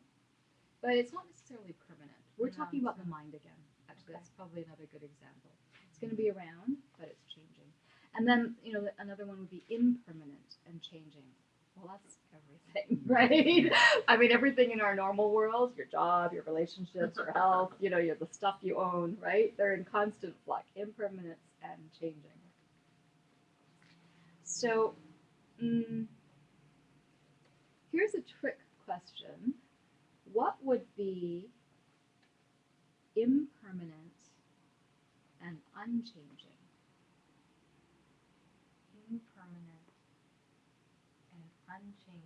but it's not necessarily permanent. We're No, talking it's about the not. mind again. Actually, Okay. that's probably another good example. It's going to be around, but it's changing. And then, another one would be impermanent and changing. Well, that's everything, right? I mean, everything in our normal world, your job, your relationships, your health, the stuff you own, right? They're in constant flux, impermanence and changing. So, here's a trick question. What would be impermanent and unchanging? Impermanent and unchanging.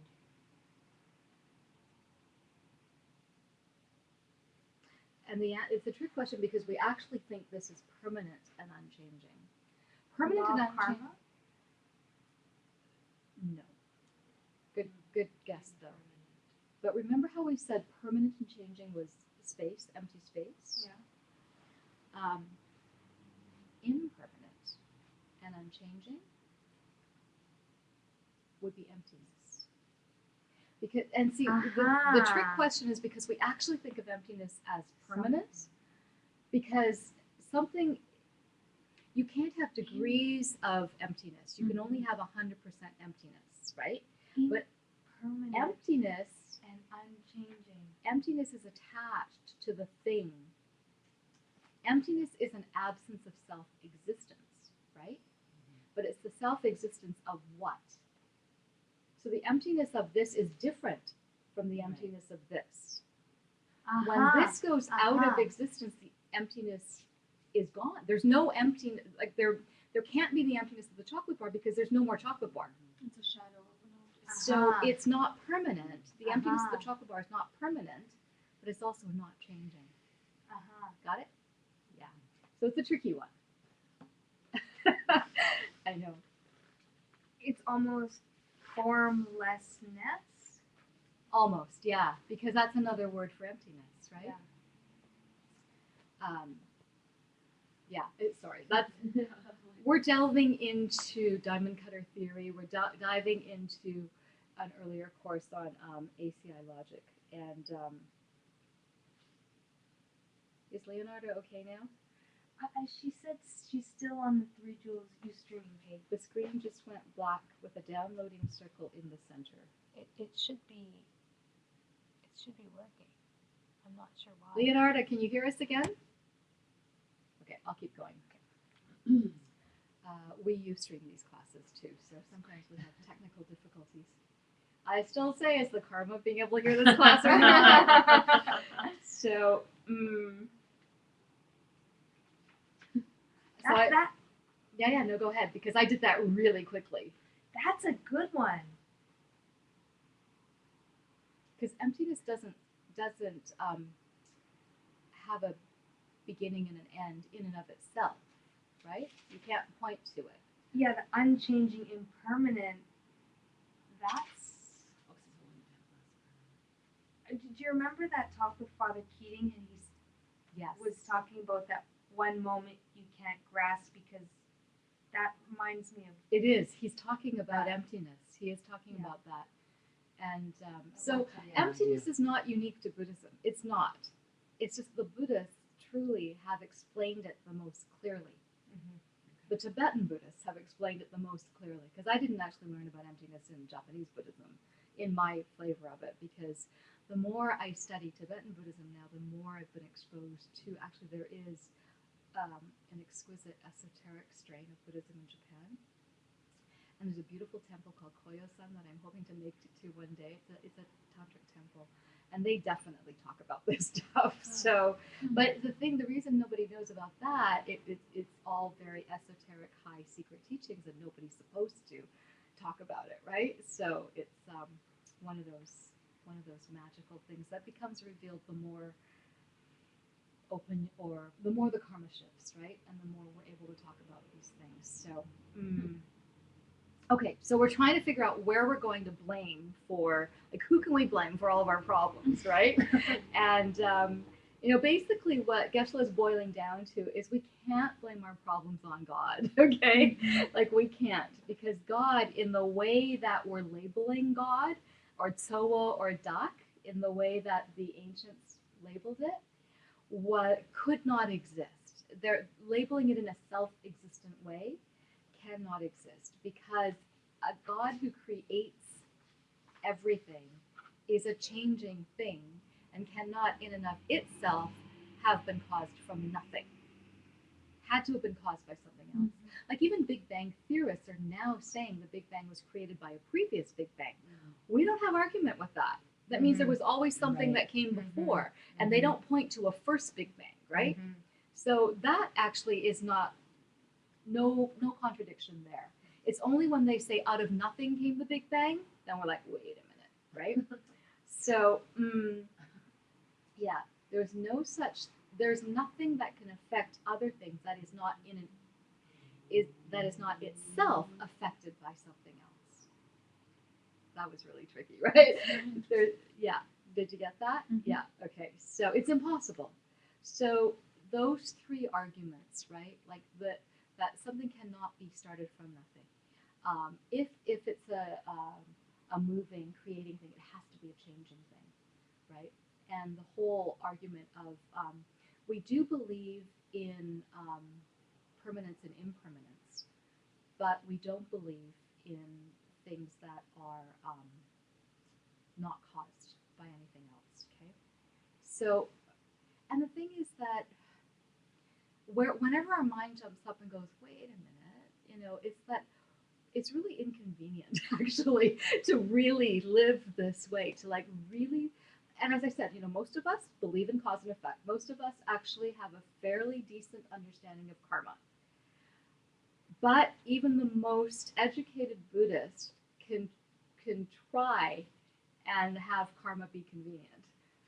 And it's a trick question because we actually think this is permanent and unchanging. Permanent and unchanging. Karma? No. Good guess though. But remember how we said permanent and changing was space, empty space? Yeah. Impermanent and unchanging would be emptiness. The trick question is because we actually think of emptiness as permanent, because something, you can't have degrees of emptiness. You can only have 100% emptiness, right? But Permanent emptiness and unchanging. Emptiness is attached to the thing. Emptiness is an absence of self-existence, right? But it's the self-existence of what? So the emptiness of this is different from the emptiness of this. When Uh-huh. this goes out of existence, the emptiness is gone. There's no emptiness, like there can't be the emptiness of the chocolate bar because there's no more chocolate bar. It's a shadow of an object. So it's not permanent. The emptiness of the Uh-huh. chocolate bar is not permanent, but it's also not changing. Got it? Yeah. So it's a tricky one. I know. It's almost formlessness. Almost, yeah, because that's another word for emptiness, right? Yeah. Sorry. We're delving into diamond cutter theory. We're diving into an earlier course on ACI logic. And is Leonardo okay now? She said she's still on the 3 Joules Ustream page. The screen just went black with a downloading circle in the center. It should be working. I'm not sure why. Leonardo, can you hear us again? Okay, I'll keep going. We Ustream these classes too, so sometimes we have technical difficulties. I still say it's the karma of being able to hear this class or not. So, no, go ahead, because I did that really quickly. That's a good one. Because emptiness doesn't have a beginning and an end in and of itself, right? You can't point to it. Yeah, the unchanging, impermanent. That's. Did you remember that talk with Father Keating? And he was talking about that one moment you can't grasp because that reminds me of. It is. He's talking about emptiness. He is talking about that. And so emptiness is not unique to Buddhism. It's not. It's just the Buddhists truly have explained it the most clearly. The Tibetan Buddhists have explained it the most clearly, because I didn't actually learn about emptiness in Japanese Buddhism, in my flavor of it, because the more I study Tibetan Buddhism now, the more I've been exposed to, actually there is an exquisite esoteric strain of Buddhism in Japan. And there's a beautiful temple called Koyo-san that I'm hoping to make it to one day. It's a tantric temple, and they definitely talk about this stuff. So, but the reason nobody knows about that, it's all very esoteric, high secret teachings, and nobody's supposed to talk about it, right? So it's one of those magical things that becomes revealed the more open, or the more the karma shifts, right? And the more we're able to talk about these things. So. Okay, so we're trying to figure out where we're going to blame for, like, who can we blame for all of our problems, right? And, basically what Geshe is boiling down to is we can't blame our problems on God, okay? Like, we can't, because God, in the way that we're labeling God, or Tsowo or Dak, in the way that the ancients labeled it, could not exist. They're labeling it in a self-existent way. Cannot exist, because a God who creates everything is a changing thing and cannot in and of itself have been caused from nothing. Had to have been caused by something else. Like, even Big Bang theorists are now saying the Big Bang was created by a previous Big Bang. We don't have argument with that. That means there was always something that came before, and they don't point to a first Big Bang, right? So that actually is not no contradiction there. It's only when they say out of nothing came the Big Bang, then we're like, wait a minute, right? So, there's nothing that can affect other things that is not itself affected by something else. That was really tricky, right? Did you get that? Yeah, okay. So it's impossible. So those three arguments, right? Like that something cannot be started from nothing. If it's a moving, creating thing, it has to be a changing thing, right? And the whole argument of we do believe in permanence and impermanence, but we don't believe in things that are not caused by anything else. Okay, so, and the thing is that whenever our mind jumps up and goes, wait a minute, it's that it's really inconvenient actually to really live this way, to like really, and as I said, most of us believe in cause and effect. Most of us actually have a fairly decent understanding of karma. But even the most educated Buddhist can try and have karma be convenient,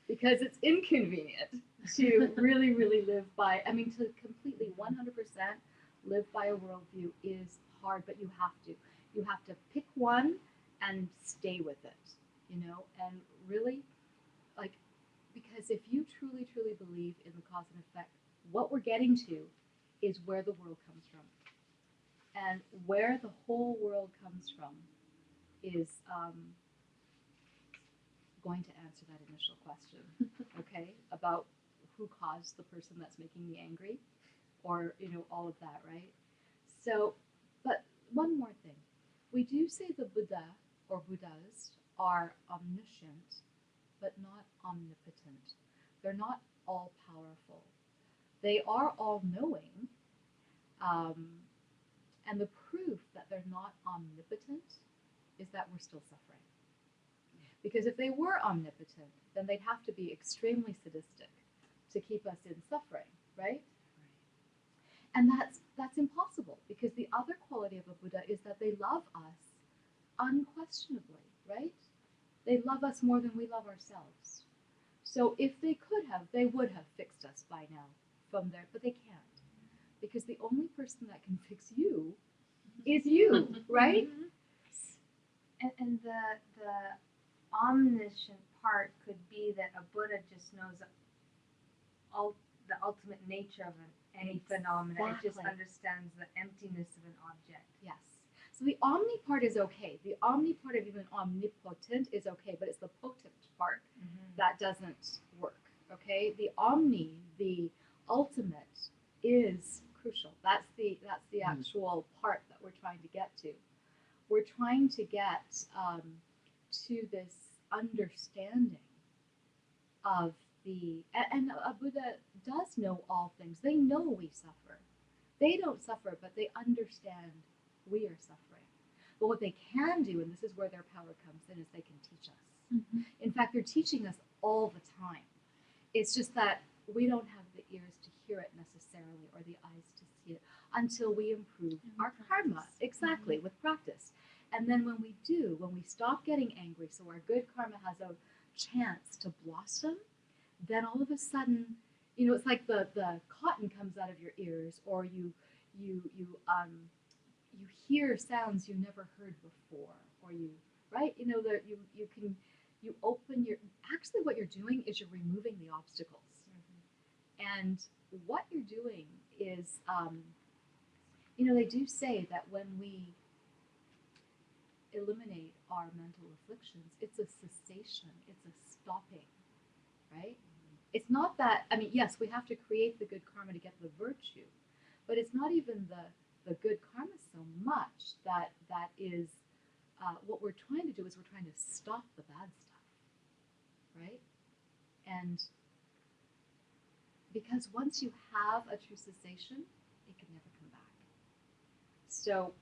because it's inconvenient to really live by, to completely 100% live by a worldview is hard, but you have to. You have to pick one and stay with it, and really, like, because if you truly believe in the cause and effect, what we're getting to is where the world comes from. And where the whole world comes from is going to answer that initial question, okay, about who caused the person that's making me angry, or all of that, right? So, but one more thing, we do say the Buddha or Buddhas are omniscient, but not omnipotent. They're not all powerful. They are all knowing, and the proof that they're not omnipotent is that we're still suffering. Because if they were omnipotent, then they'd have to be extremely sadistic to keep us in suffering, right? And that's impossible, because the other quality of a Buddha is that they love us unquestionably, right? They love us more than we love ourselves. So if they could have, they would have fixed us by now from there, but they can't. Because the only person that can fix you is you, right? And the omniscient part could be that a Buddha just knows the ultimate nature of any phenomena. It just understands the emptiness of an object. Yes. So the omni part is okay. The omni part of even omnipotent is okay, but it's the potent part that doesn't work. Okay? The omni, the ultimate, is crucial. That's the actual part that we're trying to get to. We're trying to get to this understanding of and a Buddha does know all things. They know we suffer. They don't suffer, but they understand we are suffering. But what they can do, and this is where their power comes in, is they can teach us. In fact, they're teaching us all the time. It's just that we don't have the ears to hear it necessarily, or the eyes to see it, until we improve our karma. Exactly, with practice. And then when we do, when we stop getting angry, so our good karma has a chance to blossom, then all of a sudden, it's like the cotton comes out of your ears, or you hear sounds you never heard before, or right? That you open your, actually what you're doing is you're removing the obstacles. And what you're doing is, they do say that when we eliminate our mental afflictions, it's a cessation, it's a stopping, right? It's not that, yes, we have to create the good karma to get the virtue, but it's not even the good karma so much that is, what we're trying to do is we're trying to stop the bad stuff, right? And because once you have a true cessation, it can never come back. So,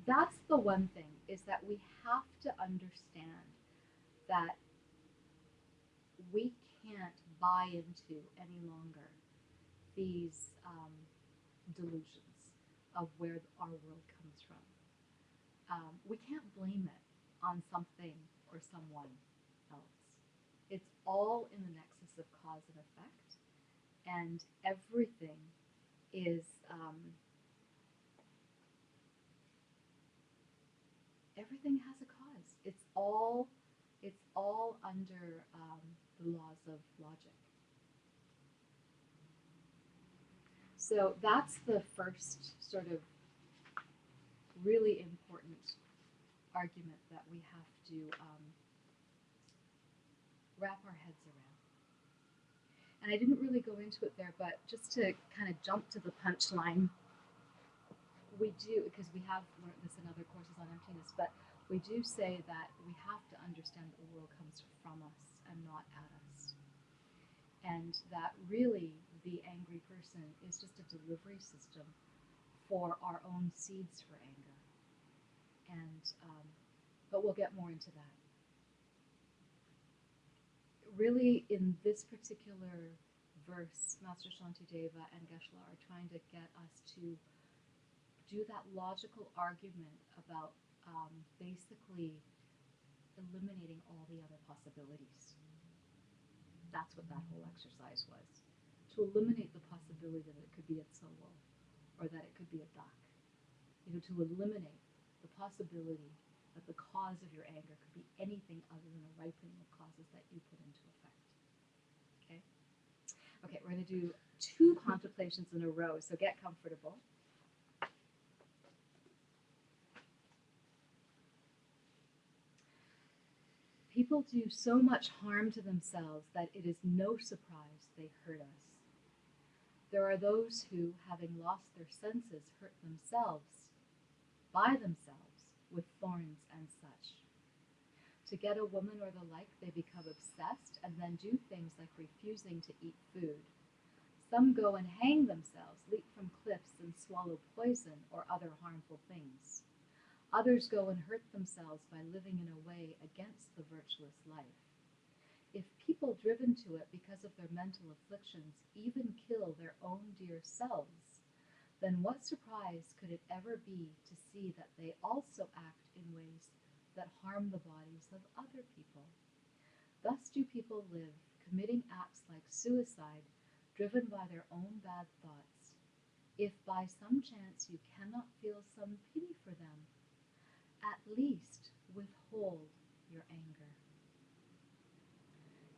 that's the one thing, is that we have to understand that we can't buy into any longer these delusions of where our world comes from. We can't blame it on something or someone else. It's all in the nexus of cause and effect, and everything is everything has a cause. It's all under the laws of logic. So that's the first sort of really important argument that we have to wrap our heads around. And I didn't really go into it there, but just to kind of jump to the punchline, we do, because we have learned this in other courses on emptiness, but we do say that we have to understand that the world comes from us and not at us. And that really the angry person is just a delivery system for our own seeds for anger. And but we'll get more into that. Really, in this particular verse, Master Shantideva and Geshe-la are trying to get us to do that logical argument about basically eliminating all the other possibilities. That's what that whole exercise was. To eliminate the possibility that it could be a tsolo, or that it could be a duck. To eliminate the possibility that the cause of your anger could be anything other than a ripening of causes that you put into effect. Okay? Okay, we're going to do 2 contemplations in a row, so get comfortable. People do so much harm to themselves that it is no surprise they hurt us. There are those who, having lost their senses, hurt themselves, by themselves, with thorns and such. To get a woman or the like, they become obsessed and then do things like refusing to eat food. Some go and hang themselves, leap from cliffs and swallow poison or other harmful things. Others go and hurt themselves by living in a way against the virtuous life. If people driven to it because of their mental afflictions even kill their own dear selves, then what surprise could it ever be to see that they also act in ways that harm the bodies of other people? Thus do people live, committing acts like suicide, driven by their own bad thoughts. If by some chance you cannot feel some pity for them, at least withhold your anger.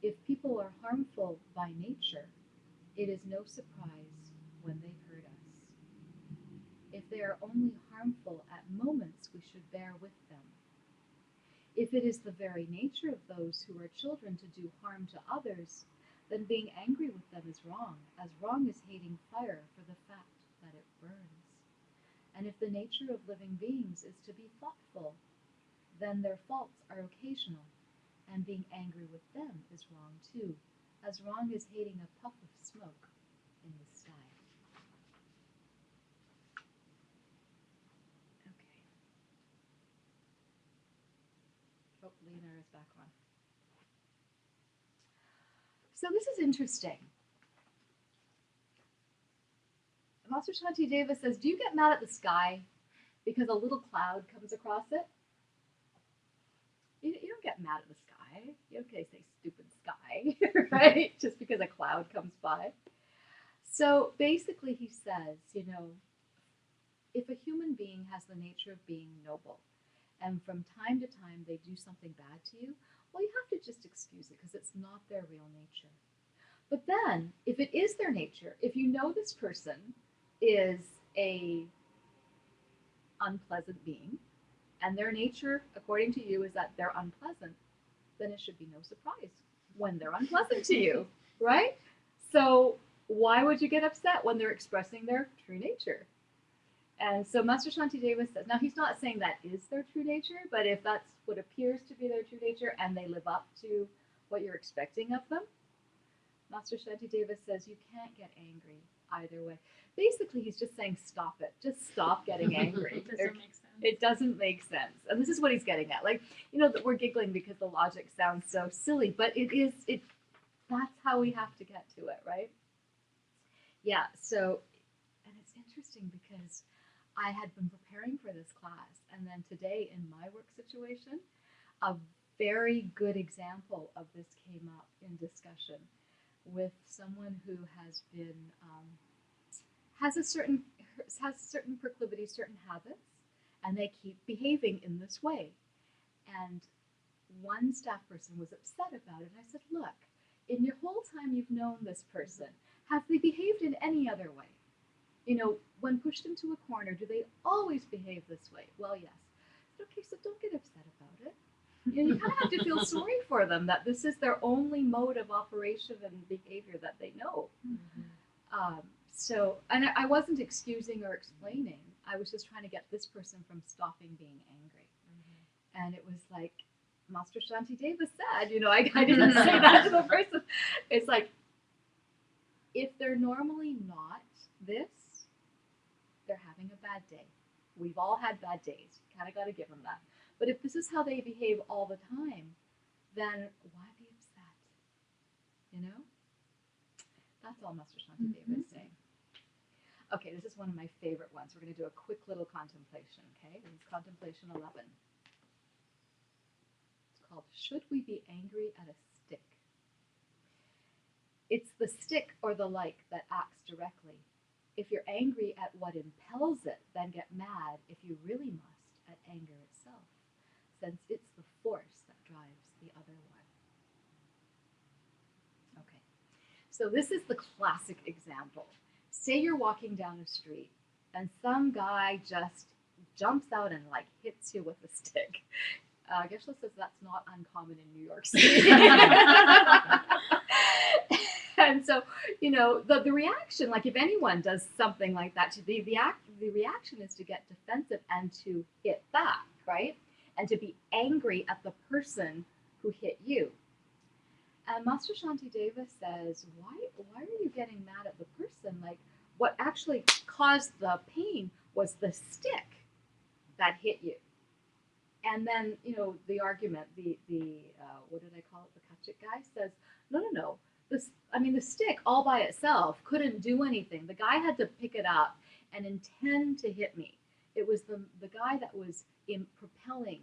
If people are harmful by nature, it is no surprise when they hurt us. If they are only harmful at moments, we should bear with them. If it is the very nature of those who are children to do harm to others, then being angry with them is wrong, as wrong as hating fire for the fact that it burns. And if the nature of living beings is to be thoughtful, then their faults are occasional, and being angry with them is wrong too, as wrong as hating a puff of smoke in the sky. Okay. Oh, Lena is back on. So this is interesting. Master Shantideva says, do you get mad at the sky because a little cloud comes across it? You don't get mad at the sky. You don't say stupid sky, right? Just because a cloud comes by. So basically he says, if a human being has the nature of being noble, and from time to time they do something bad to you, well, you have to just excuse it because it's not their real nature. But then, if it is their nature, if you know this person is a unpleasant being, and their nature, according to you, is that they're unpleasant, then it should be no surprise when they're unpleasant to you, right? So why would you get upset when they're expressing their true nature? And so Master Shantideva says, now he's not saying that is their true nature, but if that's what appears to be their true nature and they live up to what you're expecting of them, Master Shantideva says you can't get angry either way. Basically, he's just saying stop it. Just stop getting angry. It doesn't make sense. It doesn't make sense. And this is what he's getting at. Like, that we're giggling because the logic sounds so silly, but that's how we have to get to it, right? Yeah, so, and it's interesting because I had been preparing for this class, and then today in my work situation, a very good example of this came up in discussion with someone who has been, has certain proclivities, certain habits, and they keep behaving in this way. And one staff person was upset about it. I said, look, in your whole time you've known this person, have they behaved in any other way? When pushed into a corner, do they always behave this way? Well, yes. I said, okay, so don't get upset about it. You kind of have to feel sorry for them that this is their only mode of operation and behavior that they know. Mm-hmm. And I wasn't excusing or explaining. I was just trying to get this person from stopping being angry. Mm-hmm. And it was like Master Shantideva said, I didn't say that to the person. It's like, If they're normally not this, they're having a bad day. We've all had bad days. You kind of got to give them that. But if this is how they behave all the time, then why be upset? You know? That's all Master Shantideva is saying. Okay, this is one of my favorite ones. We're going to do a quick little contemplation, okay? This is Contemplation 11. It's called, Should We Be Angry at a Stick? It's the stick or the like that acts directly. If you're angry at what impels it, then get mad, if you really must, at anger itself, since it's the force that drives the other one. Okay, so this is the classic example. Say you're walking down a street and some guy just jumps out and like hits you with a stick. Geshe says that's not uncommon in New York City. And so, you know, the reaction, like if anyone does something like that, the reaction is to get defensive and to hit back, right? And to be angry at the person who hit you. And Master Shantideva says, why are you getting mad at the person? Like, what actually caused the pain was the stick that hit you. And then, you know, the argument, the what did I call it? The Kachik guy says, no. The stick all by itself couldn't do anything. The guy had to pick it up and intend to hit me. It was the guy that was impelling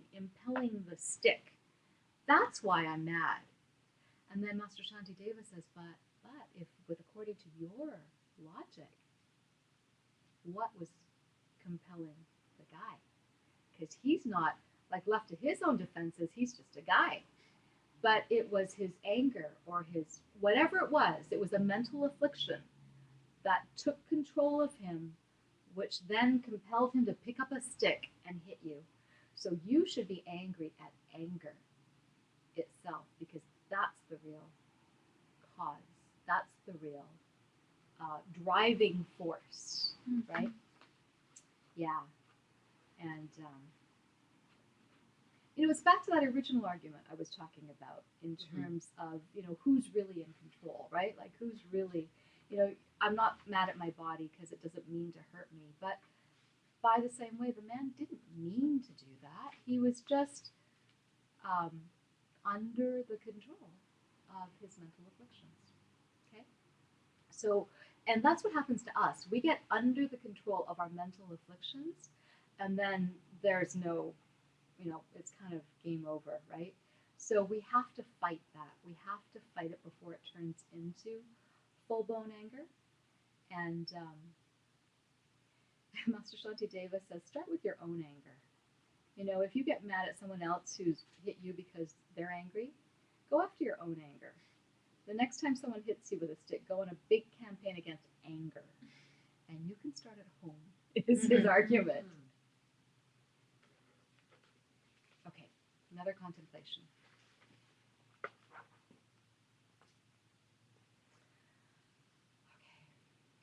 the stick. That's why I'm mad. And then Master Shantideva says, but according to your logic, what was compelling the guy? Because he's not, like, left to his own defenses, he's just a guy. But it was his anger or his, whatever it was a mental affliction that took control of him, which then compelled him to pick up a stick and hit you. So you should be angry at anger itself, because that's the real cause. That's the real driving force, right? Yeah. And, you know, it's back to that original argument I was talking about in terms of, you know, who's really in control, right? Like, who's really, you know, I'm not mad at my body because it doesn't mean to hurt me. But by the same way, the man didn't mean to do that. He was just under the control of his mental afflictions. Okay? So, and that's what happens to us. We get under the control of our mental afflictions, and then there's no, you know, it's kind of game over, right? So we have to fight that. We have to fight it before it turns into full-blown anger. And Master Shantideva says, start with your own anger. You know, if you get mad at someone else who's hit you because they're angry, go after your own anger. The next time someone hits you with a stick, go on a big campaign against anger. And you can start at home, is his argument. Okay, another contemplation. Okay,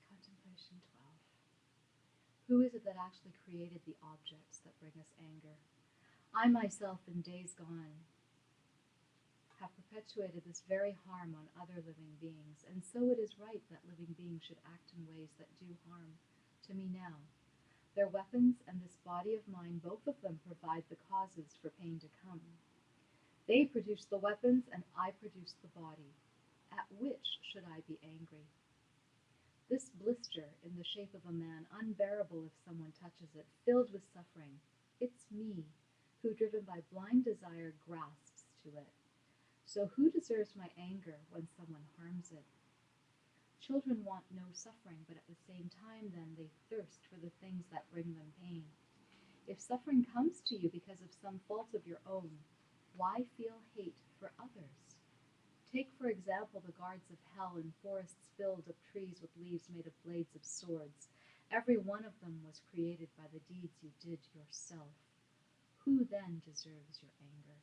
Contemplation 12. Who is it that actually created the objects that bring us anger? I myself, in days gone, have perpetuated this very harm on other living beings, and so it is right that living beings should act in ways that do harm to me now. Their weapons and this body of mine, both of them provide the causes for pain to come. They produce the weapons and I produce the body. At which should I be angry? This blister in the shape of a man, unbearable if someone touches it, filled with suffering, it's me, who driven by blind desire grasps to it. So who deserves my anger when someone harms it? Children want no suffering, but at the same time then they thirst for the things that bring them pain. If suffering comes to you because of some fault of your own, why feel hate for others? Take, for example, the guards of hell in forests filled of trees with leaves made of blades of swords. Every one of them was created by the deeds you did yourself. Who then deserves your anger?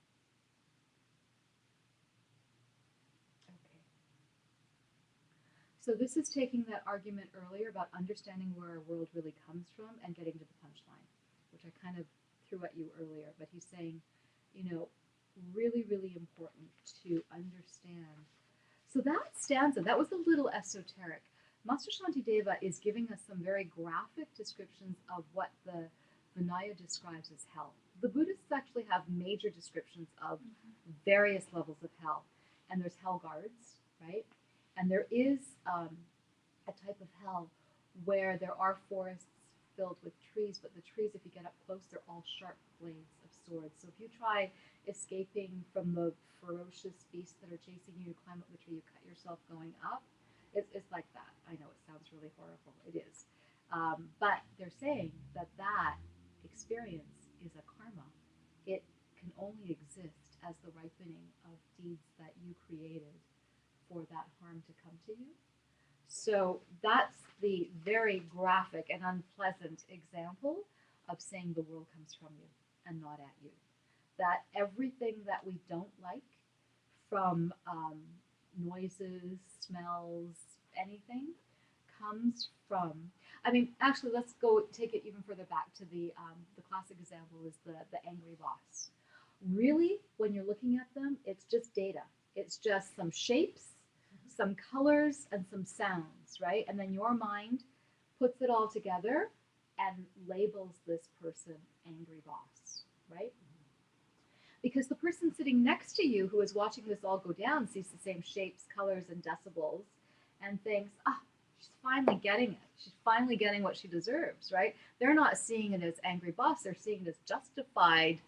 Okay. So this is taking that argument earlier about understanding where our world really comes from and getting to the punchline, which I kind of threw at you earlier. But he's saying, you know, really, really important to understand. So that stanza, that was a little esoteric, Master Shantideva is giving us some very graphic descriptions of what the Vinaya describes as hell. The Buddhists actually have major descriptions of various levels of hell. And there's hell guards, right? And there is a type of hell where there are forests filled with trees, but the trees, if you get up close, they're all sharp blades of swords. So if you try escaping from the ferocious beasts that are chasing you, you climb up the tree, you cut yourself going up. It's like that. I know it sounds really horrible. It is. But they're saying that that experience is a karma. It can only exist as the ripening of deeds that you created for that harm to come to you. So that's the very graphic and unpleasant example of saying the world comes from you and not at you. That everything that we don't like, from noises, smells, anything, comes from, I mean, actually, let's go take it even further back to the classic example is the angry boss. Really, when you're looking at them, it's just data. It's just some shapes, some colors, and some sounds, right? And then your mind puts it all together and labels this person angry boss, right? Because the person sitting next to you who is watching this all go down sees the same shapes, colors, and decibels and thinks, ah, she's finally getting it. She's finally getting what she deserves, right? They're not seeing it as angry boss. They're seeing it as justified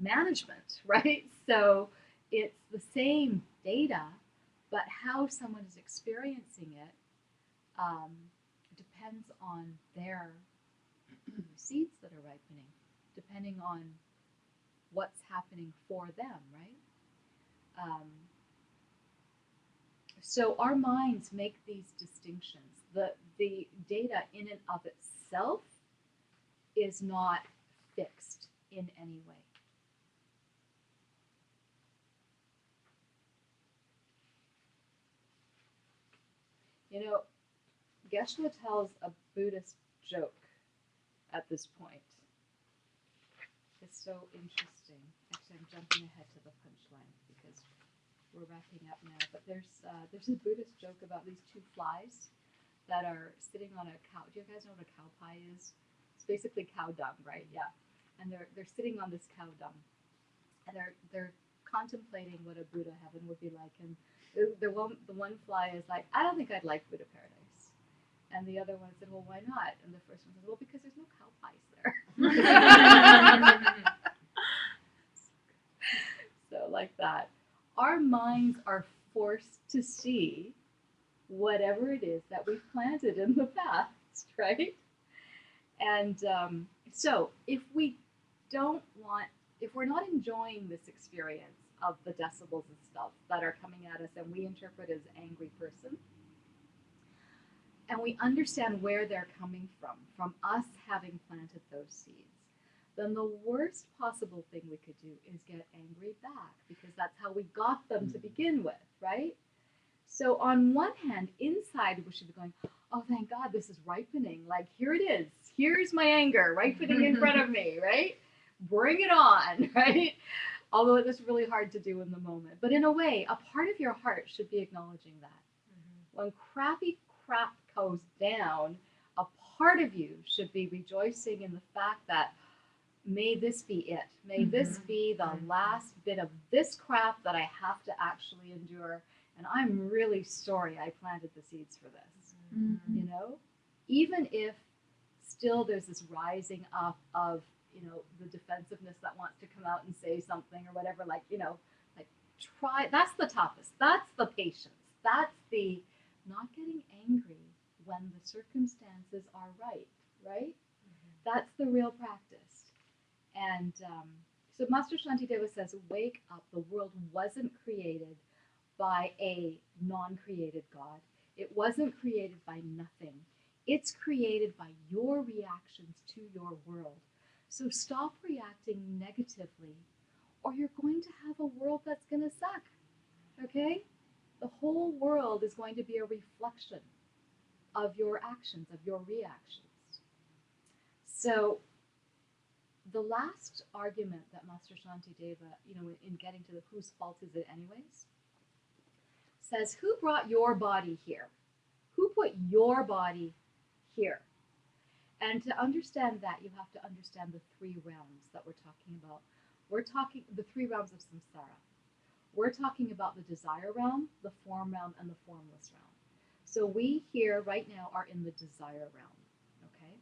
management, right? So it's the same data, but how someone is experiencing it depends on their seeds that are ripening, depending on what's happening for them, right? So our minds make these distinctions. The data in and of itself is not fixed in any way. You know, Geshe tells a Buddhist joke at this point. It's so interesting. Actually, I'm jumping ahead to the punchline because we're wrapping up now. But there's a Buddhist joke about these two flies that are sitting on a cow. Do you guys know what a cow pie is? It's basically cow dung, right? Yeah. And they're sitting on this cow dung, and they're contemplating what a Buddha heaven would be like. And the one fly is like, I don't think I'd like Buddha paradise. And the other one said, well, why not? And the first one said, well, because there's no cow pies there. So like that. Our minds are forced to see whatever it is that we've planted in the past, right? And so if we're not enjoying this experience of the decibels and stuff that are coming at us and we interpret as angry person, and we understand where they're coming from us having planted those seeds, then the worst possible thing we could do is get angry back, because that's how we got them to begin with, right? So on one hand, inside we should be going, oh, thank God, this is ripening. Like, here it is. Here's my anger ripening in front of me, right? Bring it on, right? Although it is really hard to do in the moment. But in a way, a part of your heart should be acknowledging that. Mm-hmm. When crappy crap goes down, a part of you should be rejoicing in the fact that may this be it. May this be the last bit of this crap that I have to actually endure. And I'm really sorry I planted the seeds for this. Mm-hmm. You know? Even if still there's this rising up of, you know, the defensiveness that wants to come out and say something or whatever, like, you know, like try, that's the toughest. That's the patience. That's the not getting angry when the circumstances are right, right? Mm-hmm. That's the real practice. And so Master Shantideva says, wake up, the world wasn't created by a non-created God. It wasn't created by nothing. It's created by your reactions to your world. So stop reacting negatively, or you're going to have a world that's going to suck, okay? The whole world is going to be a reflection of your actions, of your reactions. So the last argument that Master Shantideva, you know, in getting to the whose fault is it anyways, says, who brought your body here? Who put your body here? And to understand that, you have to understand the three realms that we're talking about. We're talking the three realms of samsara. We're talking about the desire realm, the form realm, and the formless realm. So we here right now are in the desire realm, okay?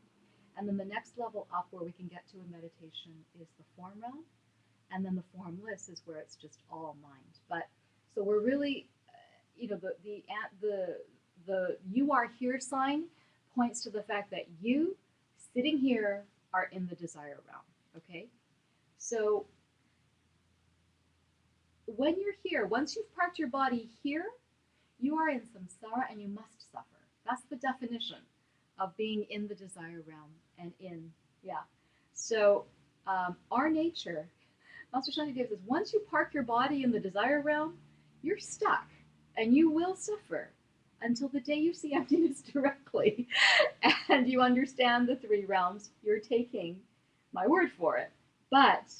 And then the next level up where we can get to in meditation is the form realm, and then the formless is where it's just all mind. But so we're really, the you are here sign points to the fact that you sitting here are in the desire realm, okay? So when you're here, once you've parked your body here, you are in samsara and you must suffer. That's the definition of being in the desire realm and in, yeah. So our nature, Master Shantideva says, once you park your body in the desire realm, you're stuck and you will suffer until the day you see emptiness directly and you understand the three realms. You're taking my word for it. But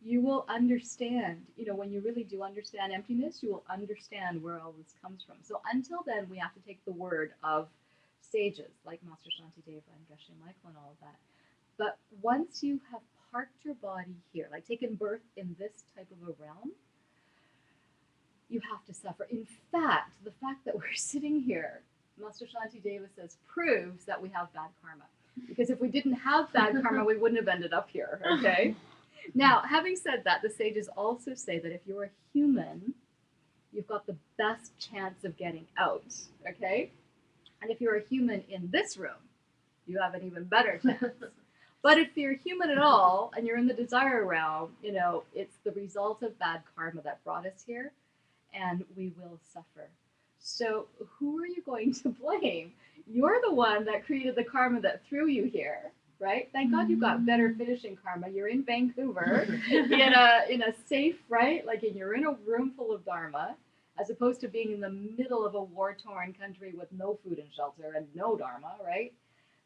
you will understand, when you really do understand emptiness, you will understand where all this comes from. So until then, we have to take the word of sages like Master Shantideva and Geshe Michael and all of that. But once you have parked your body here, like taken birth in this type of a realm, you have to suffer. In fact, the fact that we're sitting here, Master Shantideva says, proves that we have bad karma. Because if we didn't have bad karma, we wouldn't have ended up here, okay? Now, having said that, the sages also say that if you're a human, you've got the best chance of getting out, okay? And if you're a human in this room, you have an even better chance. But if you're human at all and you're in the desire realm, it's the result of bad karma that brought us here, and we will suffer. So who are you going to blame? You're the one that created the karma that threw you here, right? Thank God you've got better finishing karma. You're in Vancouver, in a safe, right? Like you're in a room full of dharma, as opposed to being in the middle of a war-torn country with no food and shelter and no dharma, right?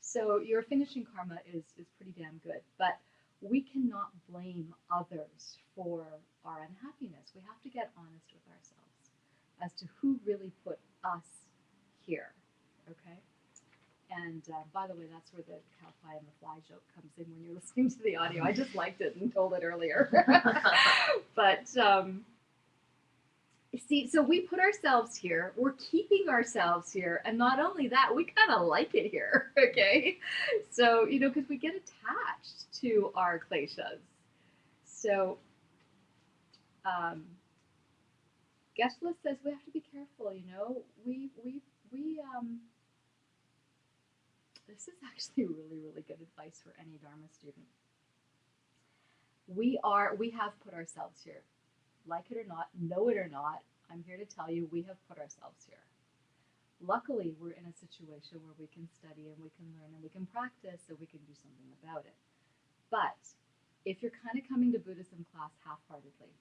So your finishing karma is pretty damn good. But we cannot blame others for our unhappiness. We have to get honest with ourselves as to who really put us here, okay? And by the way, that's where the cow pie and the fly joke comes in when you're listening to the audio. I just liked it and told it earlier. But see, so we put ourselves here, we're keeping ourselves here, and not only that, we kind of like it here, okay? So, because we get attached to our kleshas. So, Geshe says we have to be careful, this is actually really, really good advice for any Dharma student. We have put ourselves here. Like it or not, know it or not, I'm here to tell you we have put ourselves here. Luckily, we're in a situation where we can study and we can learn and we can practice so we can do something about it. But if you're kind of coming to Buddhism class half-heartedly,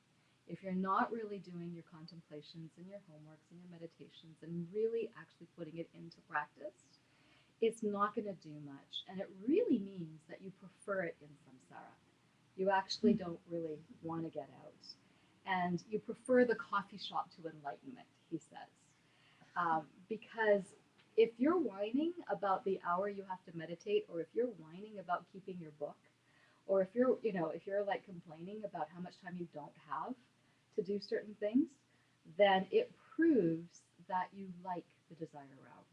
if you're not really doing your contemplations and your homeworks and your meditations and really actually putting it into practice, it's not going to do much. And it really means that you prefer it in samsara. You actually don't really want to get out. And you prefer the coffee shop to enlightenment, he says. Because if you're whining about the hour you have to meditate, or if you're whining about keeping your book, or if you're like complaining about how much time you don't have to do certain things, then it proves that you like the desire realm.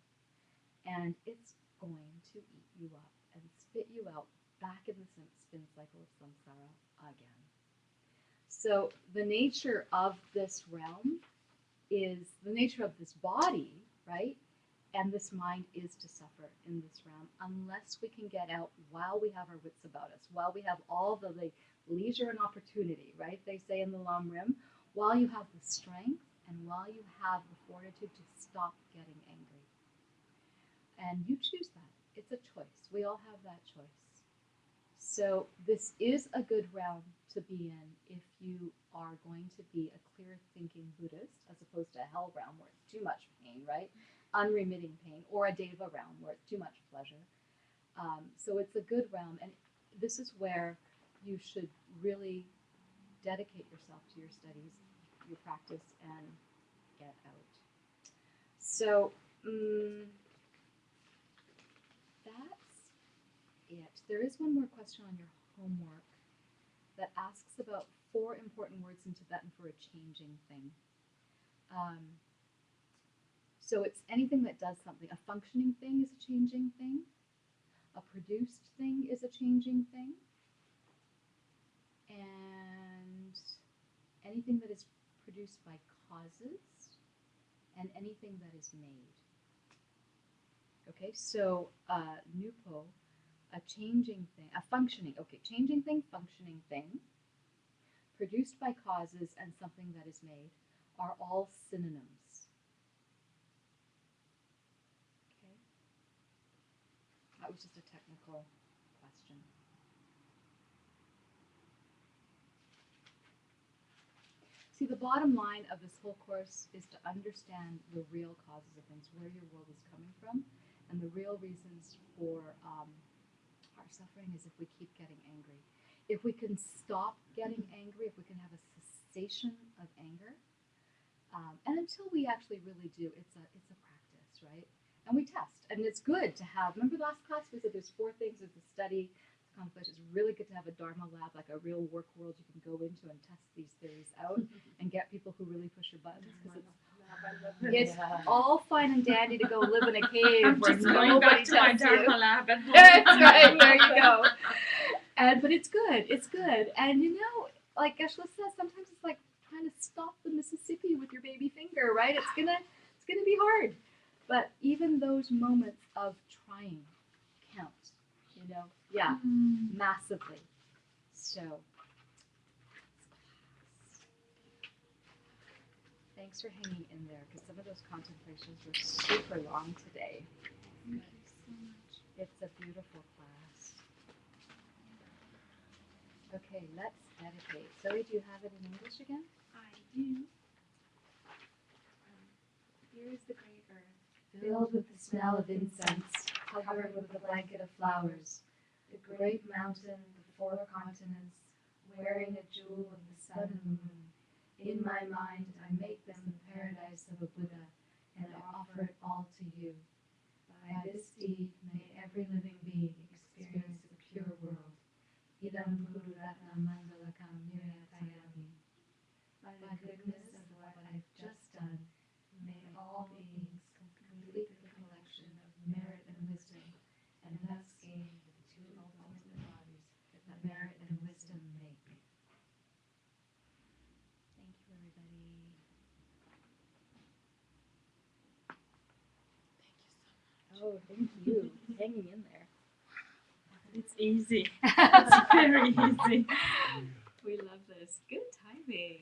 And it's going to eat you up and spit you out back in the spin cycle of samsara again. So the nature of this realm is, the nature of this body, right? And this mind is to suffer in this realm unless we can get out while we have our wits about us, while we have all the leisure and opportunity, right? They say in the Lam Rim, while you have the strength and while you have the fortitude to stop getting angry. And you choose that. It's a choice. We all have that choice. So this is a good realm to be in if you are going to be a clear-thinking Buddhist, as opposed to a hell realm where it's too much pain, right? Unremitting pain, or a Deva realm where it's too much pleasure. So it's a good realm, and this is where you should really dedicate yourself to your studies, your practice, and get out. So that's it. There is one more question on your homework that asks about 4 important words in Tibetan for a changing thing. So it's anything that does something. A functioning thing is a changing thing. A produced thing is a changing thing. And anything that is produced by causes, and anything that is made. Okay, so nupo, a changing thing, a functioning, okay, changing thing, functioning thing, produced by causes, and something that is made are all synonyms. Okay, that was just a technical question. See, the bottom line of this whole course is to understand the real causes of things, where your world is coming from, and the real reasons for our suffering is if we keep getting angry. If we can stop getting angry, if we can have a cessation of anger, and until we actually really do, it's a practice, right? And we test, and it's good to have. Remember last class we said there's 4 things: there's the study. Contemplation. It's really good to have a Dharma lab, like a real work world you can go into and test these theories out and get people who really push your buttons. Because it's all fine and dandy to go live in a cave where nobody tests you. Lab at home. That's right. There you go. But it's good. It's good. And you know, like Geshe says, sometimes it's like trying to stop the Mississippi with your baby finger, right? It's gonna be hard. But even those moments of trying count. You know, yeah, massively. So, thanks for hanging in there, because some of those contemplations were super long today. Thank you so much. It's a beautiful class. Okay, let's dedicate. Zoe, do you have it in English again? I do. Here is the great earth, filled with the smell of incense, covered with a blanket of flowers. The great mountain, the 4 continents, wearing a jewel of the sun and the moon. In my mind, I make them the paradise of a Buddha, and I offer it all to you. By this deed, may every living being experience the pure world. Idam Guru Ratnam Mandalakam Nirayatayami. By the goodness of what I've just done, may all beings complete the collection of merit and wisdom, and thus gain the 2 ultimate bodies that merit and wisdom make. Thank you, everybody. Oh, thank you. Hanging in there. It's easy. It's very easy. We love this. Good timing.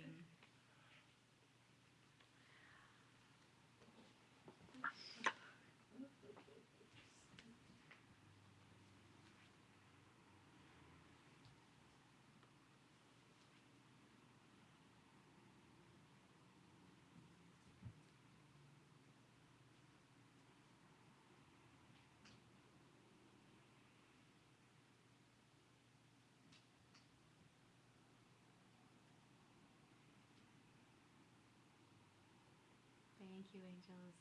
Thank you, angels.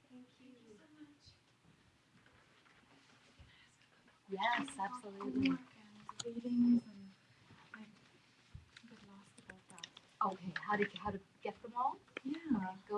Thank you. So much. Yes, absolutely. Homework and readings, and I'm a bit lost about that. Okay, how to get them all? Yeah. Go